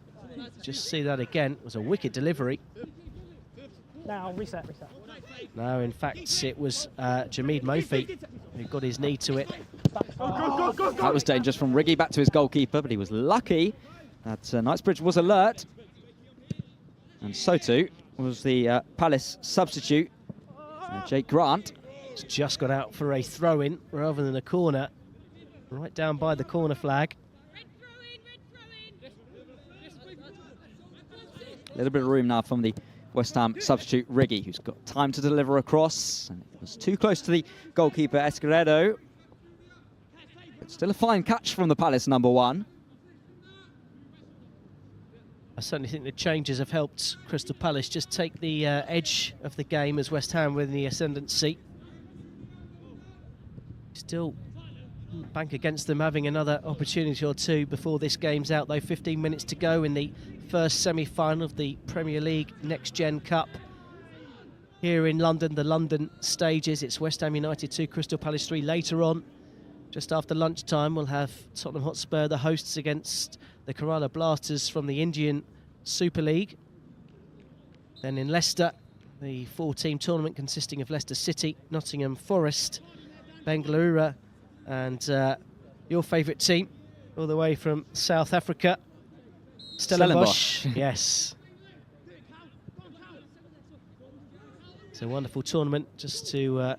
Just see that again. It was a wicked delivery. Now, reset. No, in fact, it was Jamid Mofi who got his knee to it. That was dangerous from Riggy back to his goalkeeper, but he was lucky that Knightsbridge was alert. And so too was the Palace substitute, Jake Grant. He's just got out for a throw-in rather than a corner, right down by the corner flag. A little bit of room now from the West Ham substitute Riggy, who's got time to deliver across. And it was too close to the goalkeeper Esquerdo. But still a fine catch from the Palace number 1. I certainly think the changes have helped Crystal Palace just take the edge of the game as West Ham were in the ascendancy. Still bank against them having another opportunity or two before this game's out, though. 15 minutes to go in the first semi-final of the Premier League Next Gen Cup. Here in London, the London stages, it's West Ham United 2, Crystal Palace 3. Later on, just after lunchtime, we'll have Tottenham Hotspur, the hosts, against the Kerala Blasters from the Indian Super League. Then in Leicester, the 4-team tournament consisting of Leicester City, Nottingham Forest, Bengaluru, and your favourite team, all the way from South Africa, Stellenbosch. Yes. It's a wonderful tournament. Just to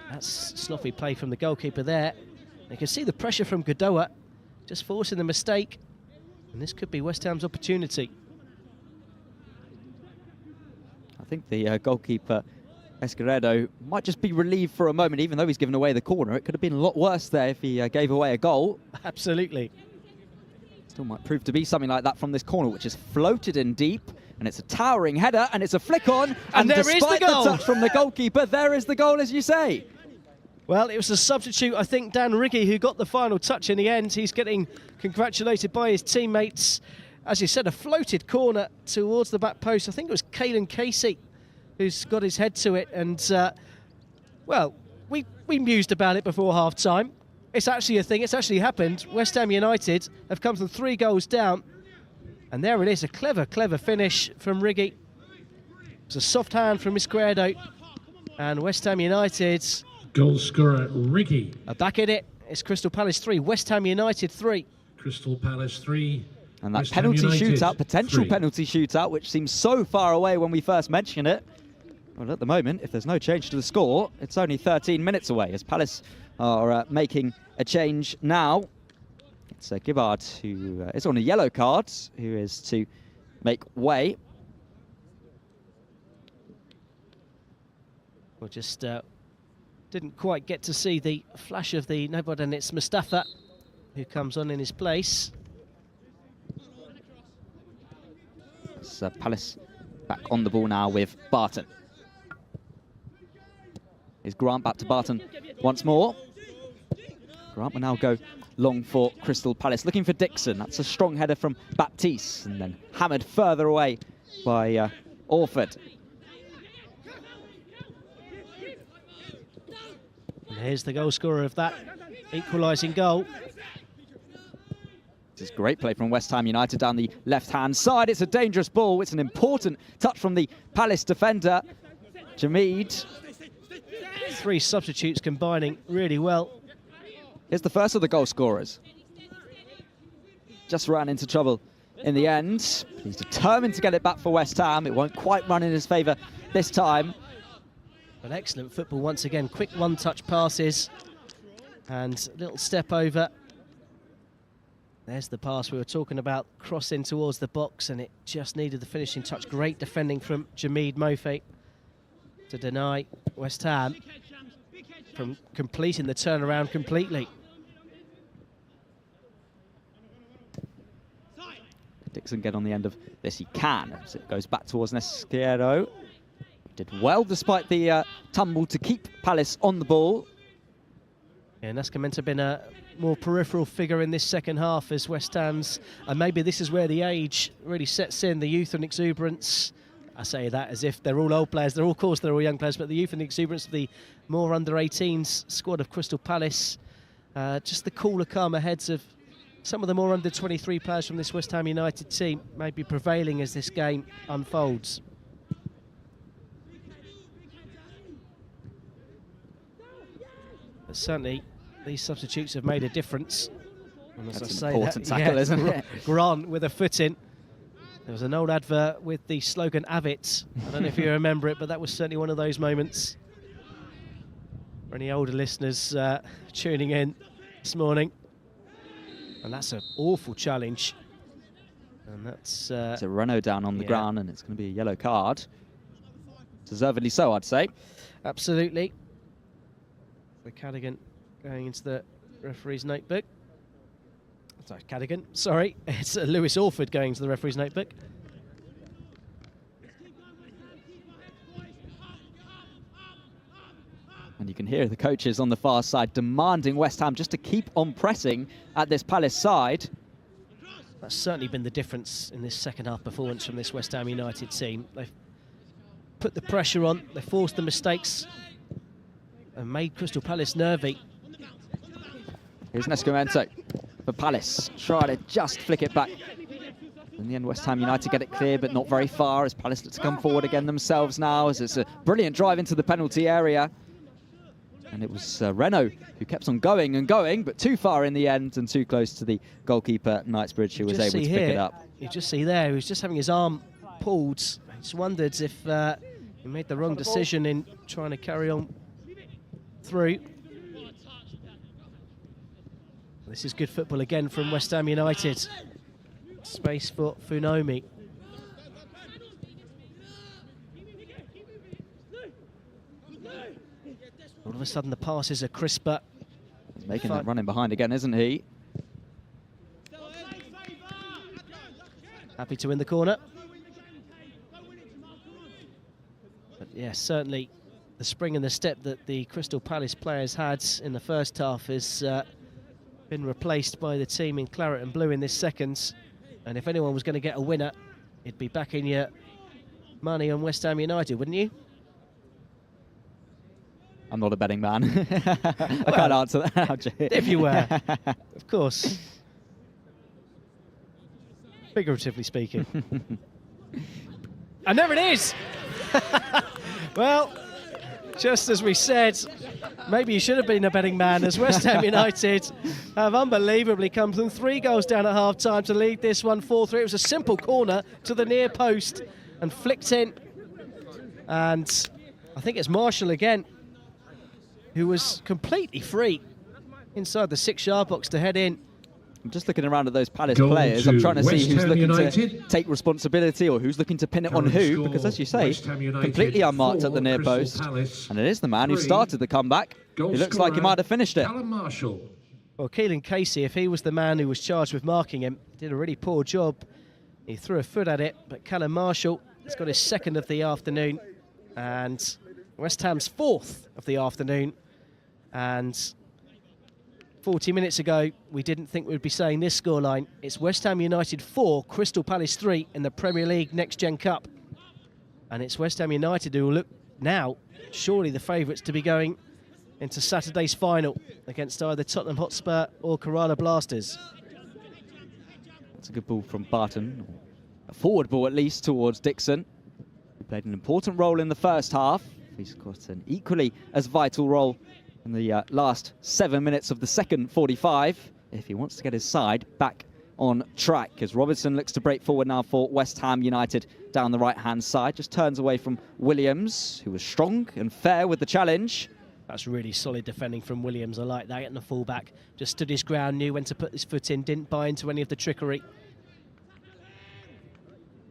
that's sloppy play from the goalkeeper there. You can see the pressure from Godoa, just forcing the mistake, and this could be West Ham's opportunity. I think the goalkeeper Esquerdo might just be relieved for a moment, even though he's given away the corner. It could have been a lot worse there if he gave away a goal. Absolutely. Still might prove to be something like that from this corner, which is floated in deep, and it's a towering header, and it's a flick on, and there is despite the goal. touch from the goalkeeper, there is the goal, as you say. Well, it was a substitute, I think, Dan Riggy, who got the final touch in the end. He's getting congratulated by his teammates. As you said, a floated corner towards the back post. I think it was Caelan Casey who's got his head to it. And, well, we mused about it before half-time. It's actually a thing. It's actually happened. West Ham United have come from 3 goals down. And there it is, a clever, clever finish from Riggy. It's a soft hand from Esquerdo. And West Ham United Goal scorer Riggy. are back in it. It's Crystal Palace 3, West Ham United 3. Crystal Palace 3. And that West Ham penalty United shootout, potential 3. penalty shootout, which seems so far away when we first mentioned it. Well, at the moment, if there's no change to the score, it's only 13 minutes away, as Palace are making a change now. It's Gibbard, who is on a yellow card, who is to make way. Well, just didn't quite get to see the flash of the nobody, and it's Mustafa who comes on in his place. It's Palace back on the ball now with Barton. Is Grant back to Barton once more. Grant will now go long for Crystal Palace, looking for Dixon. That's a strong header from Baptiste, and then hammered further away by Orford. And here's the goal scorer of that equalising goal. This is great play from West Ham United down the left-hand side. It's a dangerous ball. It's an important touch from the Palace defender, Jamid. 3 substitutes combining really well. Here's the first of the goal scorers. Just ran into trouble in the end. He's determined to get it back for West Ham. It won't quite run in his favour this time. But excellent football once again. Quick one-touch passes and a little step over. There's the pass we were talking about, crossing towards the box, and it just needed the finishing touch. Great defending from Jamid Mofe to deny West Ham from completing the turnaround completely. Dixon get on the end of this? He can, as it goes back towards Esquerdo. Did well despite the tumble to keep Palace on the ball. Yeah, Nascimento been a more peripheral figure in this second half as West Ham's, and maybe this is where the age really sets in, the youth and exuberance. I say that as if they're all old players. They're all, of course, they're all young players, but the youth and exuberance of the more under-18s squad of Crystal Palace. Just the cooler, calmer heads of some of the more under-23 players from this West Ham United team may be prevailing as this game unfolds. But certainly, these substitutes have made a difference. And as That's I an say important that, tackle, isn't it? Grant with a foot in. There was an old advert with the slogan "Avit." I don't know if you remember it, but that was certainly one of those moments. For any older listeners tuning in this morning. And that's an awful challenge. And that's It's a Renault down on the yeah. ground, and it's going to be a yellow card. Deservedly so, I'd say. absolutely. The Cadigan going into the referee's notebook. Sorry, Cadigan, sorry. It's Lewis Orford going into the referee's notebook. And you can hear the coaches on the far side demanding West Ham just to keep on pressing at this Palace side. That's certainly been the difference in this second half performance from this West Ham United team. They've put the pressure on, they forced the mistakes and made Crystal Palace nervy. Here's Nescamento for Palace. Try to just flick it back. In the end, West Ham United get it clear, but not very far as Palace look to come forward again themselves now, as it's a brilliant drive into the penalty area. And it was Renault who kept on going and going, but too far in the end and too close to the goalkeeper, Knightsbridge, who was able to pick it up. You just see there, he was just having his arm pulled. I just wondered if he made the wrong decision in trying to carry on through. This is good football again from West Ham United. Space for Funomi. All of a sudden the passes are crisper. He's making that run in behind again, isn't he? Happy to win the corner. But yeah, certainly the spring and the step that the Crystal Palace players had in the first half has been replaced by the team in claret and blue in this second. And if anyone was going to get a winner, it'd be backing your money on West Ham United, wouldn't you? I'm not a betting man. I can't answer that. If you were, of course. Figuratively speaking. And there it is! Well, just as we said, maybe you should have been a betting man, as West Ham United have unbelievably come from 3 goals down at half-time to lead this one 4-3. It was a simple corner to the near post and flicked in. And I think it's Marshall again, who was completely free inside the 6-yard box to head in. I'm just looking around at those Palace Goal players. to I'm trying to see West who's Ham looking to United. take responsibility or who's looking to pin it on Current who, score, because as you say, West Ham United completely unmarked at the 4, near Crystal post. Palace And it is the man who 3. started the comeback. Goal He looks like he scorer, might have finished it. Callum Marshall. Well, Keelan Casey, if he was the man who was charged with marking him, did a really poor job. He threw a foot at it, but Callum Marshall has got his 2nd of the afternoon and West Ham's 4th of the afternoon. And 40 minutes ago, we didn't think we'd be saying this scoreline. It's West Ham United 4, Crystal Palace 3 in the Premier League Next Gen Cup. And it's West Ham United who will look now surely the favourites to be going into Saturday's final against either Tottenham Hotspur or Kerala Blasters. That's a good ball from Barton. A forward ball, at least, towards Dixon, who played an important role in the first half. He's got an equally as vital role in the last 7 minutes of the second 45, if he wants to get his side back on track, as Robertson looks to break forward now for West Ham United down the right-hand side. Just turns away from Williams, who was strong and fair with the challenge. That's really solid defending from Williams. I like that. And the fullback just stood his ground, knew when to put his foot in, didn't buy into any of the trickery.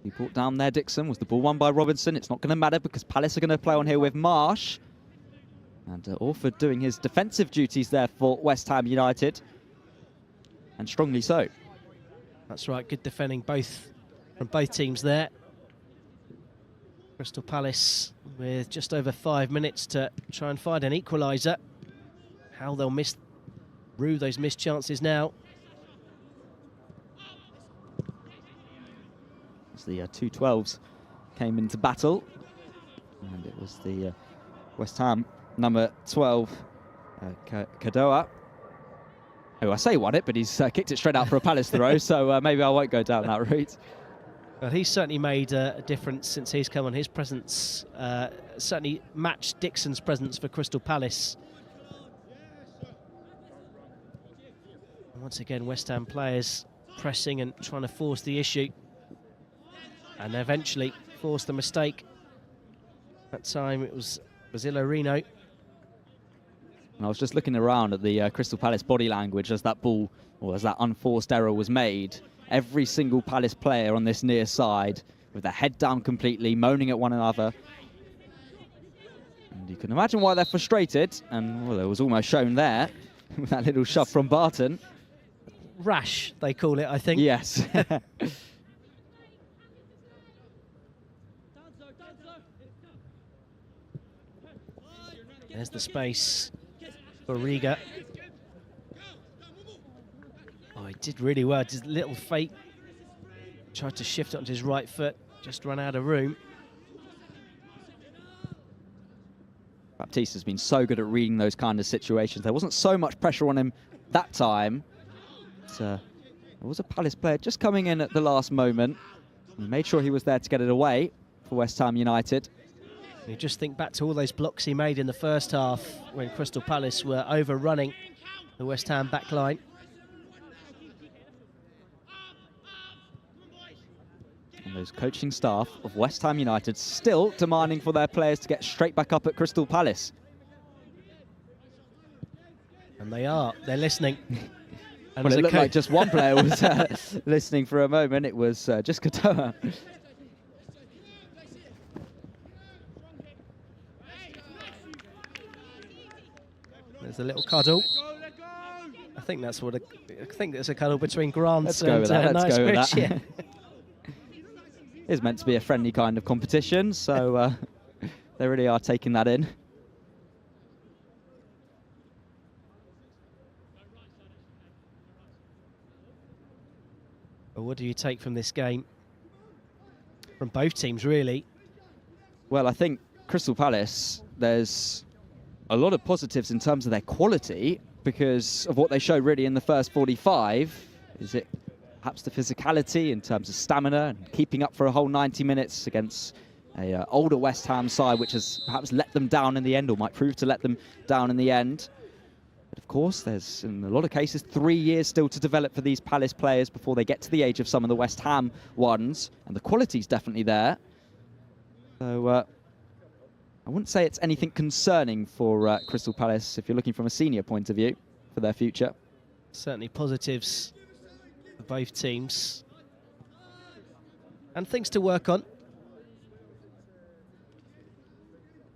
He brought down there Dixon. Was the ball won by Robinson? It's not going to matter because Palace are going to play on here with Marsh. And Orford doing his defensive duties there for West Ham United. And strongly so. That's right, good defending from both teams there. Crystal Palace with just over 5 minutes to try and find an equaliser. How they'll rue those missed chances now. As the 2-12s came into battle. And it was the West Ham number 12, Kadoa. Oh, I say won it, but he's kicked it straight out for a Palace throw, so maybe I won't go down that route. Well, he's certainly made a difference since he's come on. His presence certainly matched Dixon's presence for Crystal Palace. And once again, West Ham players pressing and trying to force the issue. And eventually forced the mistake. That time it was Basilio Reno. And I was just looking around at the Crystal Palace body language as that ball, or as that unforced error was made. every single Palace player on this near side with their head down completely, moaning at one another. And you can imagine why they're frustrated, and well, it was almost shown there with that little shove from Barton. Rash, they call it, I think. Yes. There's the space for Riga. Oh, he did really well. Just a little fake. Tried to shift it onto his right foot. Just run out of room. Baptiste has been so good at reading those kind of situations. There wasn't so much pressure on him that time. But, there was a Palace player just coming in at the last moment. He made sure he was there to get it away for West Ham United. You just think back to all those blocks he made in the first half when Crystal Palace were overrunning the West Ham back line. And those coaching staff of West Ham United still demanding for their players to get straight back up at Crystal Palace. And they are. They're listening. And Well, as it a looked like just one player was listening for a moment. It was just Katoa. There's a little cuddle. I think that's what I think there's a cuddle between Grant Let's and go with that. Let's go with Knightsbridge, that. It's meant to be a friendly kind of competition, so they really are taking that in. Well, what do you take from this game? From both teams, really. Well, I think Crystal Palace, there's a lot of positives in terms of their quality because of what they showed really in the first 45. Is it perhaps the physicality in terms of stamina and keeping up for a whole 90 minutes against a older West Ham side, which has perhaps let them down in the end or might prove to let them down in the end. But of course, there's in a lot of cases 3 years still to develop for these Palace players before they get to the age of some of the West Ham ones, and the quality's definitely there. So I wouldn't say it's anything concerning for Crystal Palace if you're looking from a senior point of view for their future. Certainly positives for both teams. And things to work on.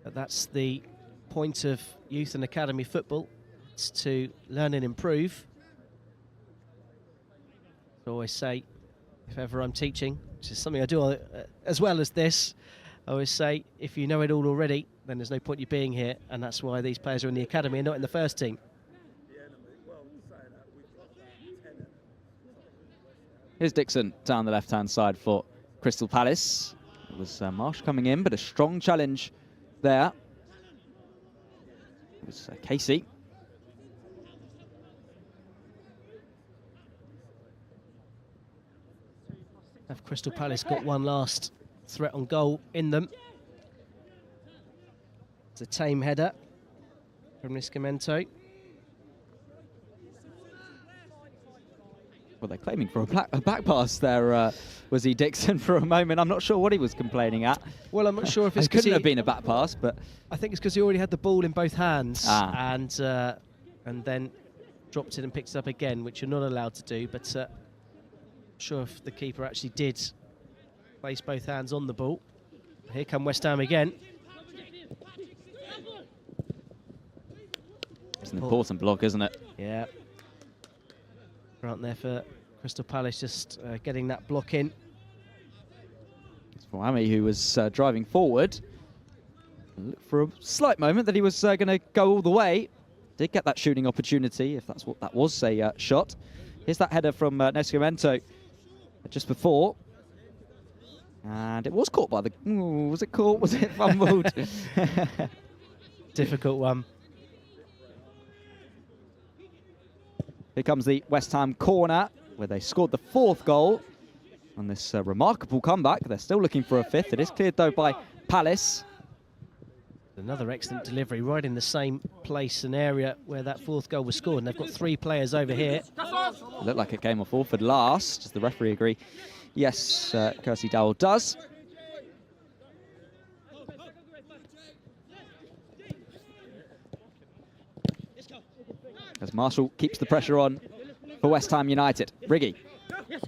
But that's the point of youth and academy football. It's to learn and improve. I always say, if ever I'm teaching, which is something I do as well as this, I always say, if you know it all already, then there's no point you being here, and that's why these players are in the academy and not in the first team. Here's Dixon down the left-hand side for Crystal Palace. It was Marsh coming in, but a strong challenge there. It was Casey. Have Crystal Palace got one last threat on goal in them? It's a tame header from Niscimento. Well, they're claiming for a back pass there, was he, Dixon, for a moment. I'm not sure what he was complaining at. Well, I'm not sure if it's It couldn't have been a back pass, but... I think it's because he already had the ball in both hands Ah. and then dropped it and picked it up again, which you're not allowed to do, but not sure if the keeper actually did place both hands on the ball. Here come West Ham again. It's an important block, isn't it? Yeah. Grant there for Crystal Palace, just getting that block in. It's Fawami who was driving forward. Looked for a slight moment that he was going to go all the way. Did get that shooting opportunity, if that's what that was, a shot. Here's that header from Nescimento just before. And it was caught by the... Ooh, was it caught? Was it fumbled? Difficult one. Here comes the West Ham corner, where they scored the 4th goal on this remarkable comeback. They're still looking for a 5th. It is cleared, though, by Palace. Another excellent delivery right in the same place and area where that 4th goal was scored. And they've got 3 players over here. It looked like it came off Orford last. Does the referee agree? Yes, Kirsty Dowell does. As Marshall keeps the pressure on for West Ham United. Riggy.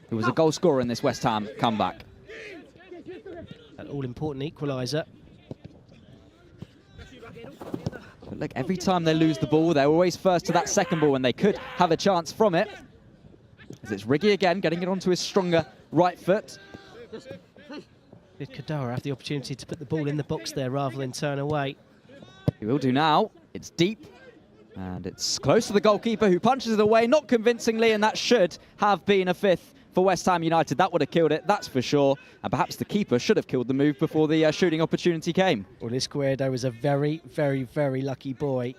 who was a goal scorer in this West Ham comeback. An all-important equaliser. But look, every time they lose the ball, they're always first to that second ball, and they could have a chance from it. As it's Riggy again, getting it onto his stronger right foot. Did Kadoa have the opportunity to put the ball in the box there rather than turn away? He will do now. It's deep, and it's close to the goalkeeper, who punches it away, not convincingly, and that should have been a fifth for West Ham United. That would have killed it, that's for sure. And perhaps the keeper should have killed the move before the shooting opportunity came. Well, Izquierdo was a very, very, very lucky boy.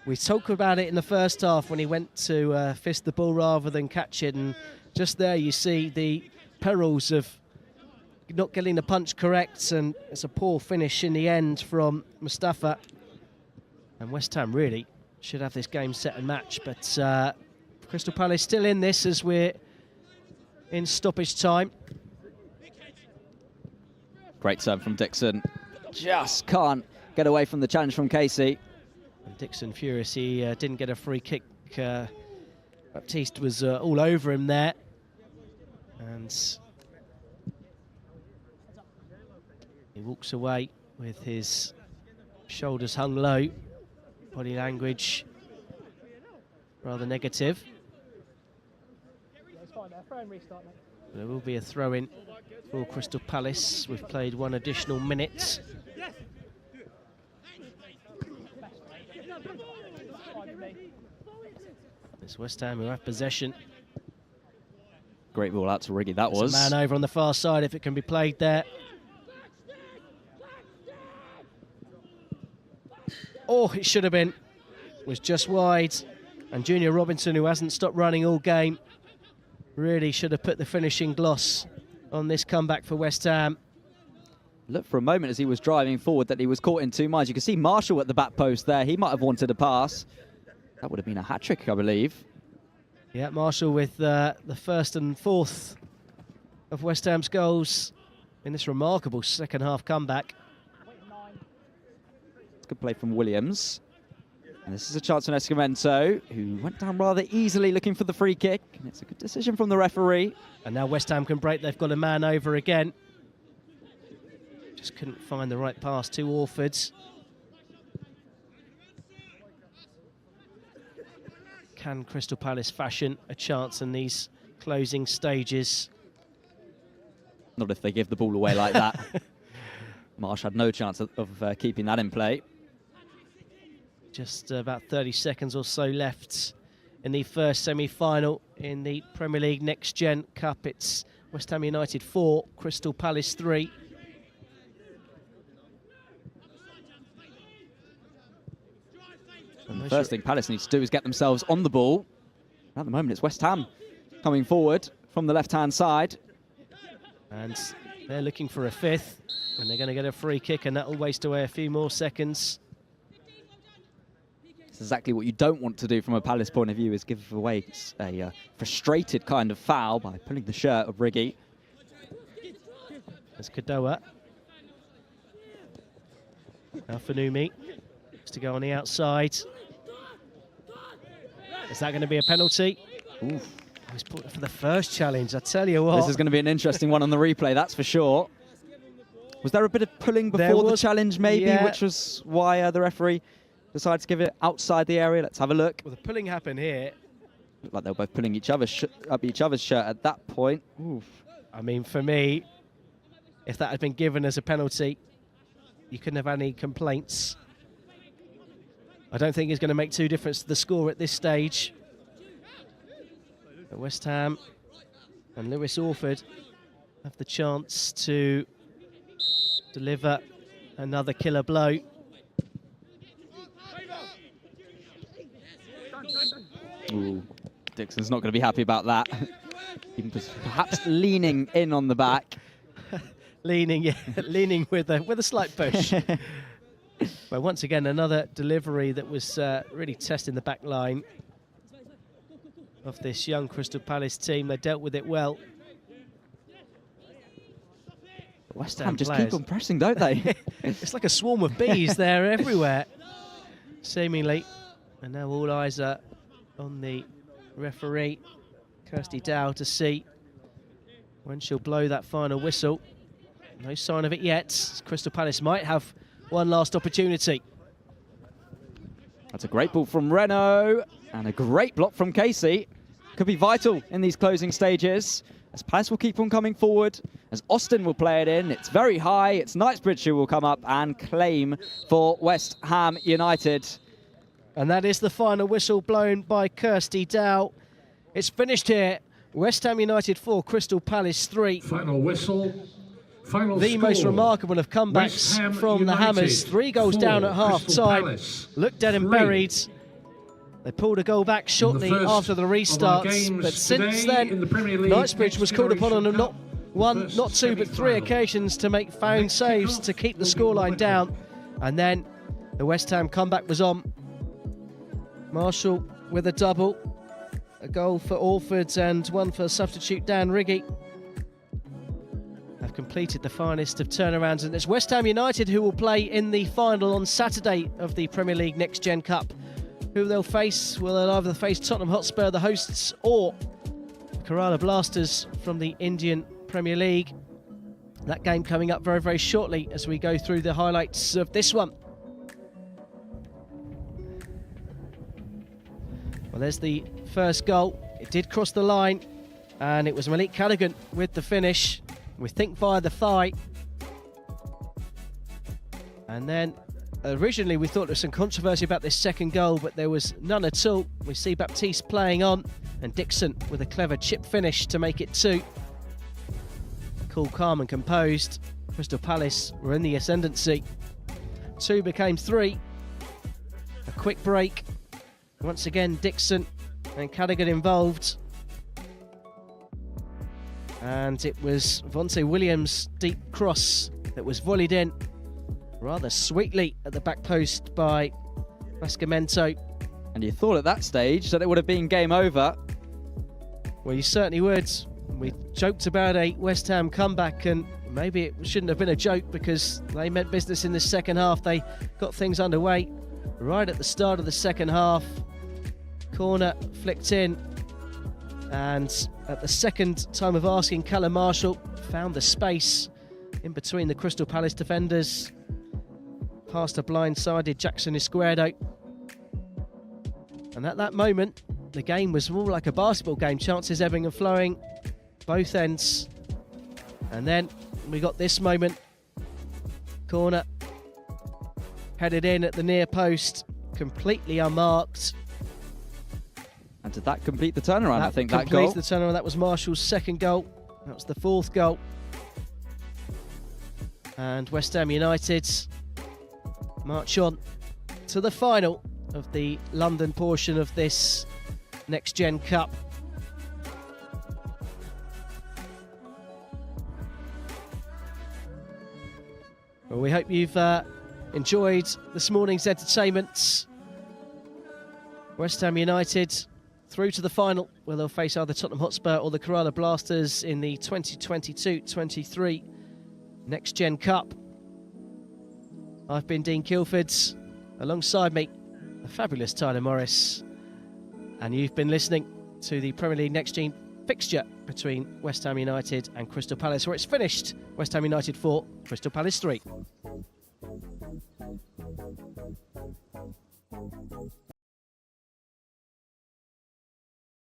We talked about it in the first half when he went to fist the ball rather than catch it, and just there you see the perils of not getting the punch correct, and it's a poor finish in the end from Mustafa. And West Ham really should have this game set and match, but Crystal Palace still in this as we're in stoppage time. Great serve from Dixon. Just can't get away from the challenge from Casey. And Dixon furious, he didn't get a free kick. Baptiste was all over him there. And he walks away with his shoulders hung low. Body language rather negative. It's fine there. Throw and restart, mate. There will be a throw-in for Crystal Palace. We've played one additional minute. It's West Ham who have possession. Great ball out to Riggy, that There's was. a man over on the far side if it can be played there. Oh, it should have been. It was just wide. And Junior Robinson, who hasn't stopped running all game, really should have put the finishing gloss on this comeback for West Ham. Look, for a moment as he was driving forward, that he was caught in two minds. You can see Marshall at the back post there. He might have wanted a pass. That would have been a hat-trick, I believe. Yeah, Marshall with the first and fourth of West Ham's goals in this remarkable second half comeback. It's good play from Williams. And this is a chance for Escamento, who went down rather easily looking for the free kick. And it's a good decision from the referee. And now West Ham can break. They've got a man over again. Just couldn't find the right pass to Orfords. Can Crystal Palace fashion a chance in these closing stages? Not if they give the ball away like that. Marsh had no chance of keeping that in play. Just about 30 seconds or so left in the first semi-final in the Premier League Next Gen Cup. It's West Ham United 4, Crystal Palace 3. And the first thing Palace needs to do is get themselves on the ball. At the moment, it's West Ham coming forward from the left-hand side. And they're looking for a fifth, and they're going to get a free kick, and that will waste away a few more seconds. It's exactly what you don't want to do from a Palace point of view, is give away a frustrated kind of foul by pulling the shirt of Riggy. There's Kadoa. Now Fanumi to go on the outside. Is that going to be a penalty? Oof. Oh, he's put it for the first challenge, I tell you what. This is going to be an interesting one on the replay, that's for sure. Was there a bit of pulling before the challenge, maybe, yeah, which was why the referee decided to give it outside the area? Let's have a look. Well, the pulling happened here. Looked like they were both pulling up each other's shirt at that point. Oof. I mean, for me, if that had been given as a penalty, you couldn't have any complaints. I don't think it's going to make too difference to the score at this stage. But West Ham and Lewis Orford have the chance to deliver another killer blow. Ooh, Dixon's not going to be happy about that. He was perhaps leaning in on the back. leaning with a slight push. But once again, another delivery that was really testing the back line of this young Crystal Palace team. They dealt with it well. West Ham just keep on pressing, don't they? It's like a swarm of bees. They're everywhere, seemingly. And now all eyes are on the referee, Kirsty Dow, to see when she'll blow that final whistle. No sign of it yet. Crystal Palace might have one last opportunity. That's a great ball from Renault and a great block from Casey. Could be vital in these closing stages, as Palace will keep on coming forward, as Austin will play it in. It's very high. It's Knightsbridge who will come up and claim for West Ham United. And that is the final whistle blown by Kirsty Dow. It's finished here. West Ham United 4, Crystal Palace 3. Final whistle. Final The score. most remarkable of comebacks from the Hammers. 3 goals down at half-time. Looked dead and buried. They pulled a goal back shortly after the restart. But since then, Knightsbridge was called upon on not one, not two, but 3 occasions to make fine saves to keep the scoreline down. And then the West Ham comeback was on. Marshall with a double. A goal for Alford and one for substitute Dan Riggy. Have completed the finest of turnarounds, and it's West Ham United who will play in the final on Saturday of the Premier League Next Gen Cup. Who they'll face, will they'll either face Tottenham Hotspur, the hosts, or Kerala Blasters from the Indian Premier League. That game coming up very, very shortly as we go through the highlights of this one. Well, there's the first goal. It did cross the line, and it was Malik Callaghan with the finish. We think via the thigh. And then originally we thought there was some controversy about this second goal, but there was none at all. We see Baptiste playing on, and Dixon with a clever chip finish to make it 2. Cool, calm and composed. Crystal Palace were in the ascendancy. 2 became 3. A quick break. Once again, Dixon and Callaghan involved. And it was Vontae Williams' deep cross that was volleyed in rather sweetly at the back post by Mascamento. And you thought at that stage that it would have been game over. Well, you certainly would. We joked about a West Ham comeback, and maybe it shouldn't have been a joke because they meant business in the second half. They got things underway right at the start of the second half. Corner flicked in, and at the second time of asking, Callum Marshall found the space in between the Crystal Palace defenders, past a blindsided Jackson Izquierdo. And at that moment, the game was more like a basketball game, chances ebbing and flowing, both ends. And then we got this moment, corner, headed in at the near post, completely unmarked. And did that complete the turnaround? I think that goal. Completed the turnaround. That was Marshall's second goal. That was the 4th goal. And West Ham United march on to the final of the London portion of this Next Gen Cup. Well, we hope you've enjoyed this morning's entertainment. West Ham United through to the final, where they'll face either Tottenham Hotspur or the Kerala Blasters in the 2022-23 Next Gen Cup. I've been Dean Kilford, alongside me, the fabulous Tyler Morris, and you've been listening to the Premier League Next Gen fixture between West Ham United and Crystal Palace, where it's finished West Ham United 4, Crystal Palace 3.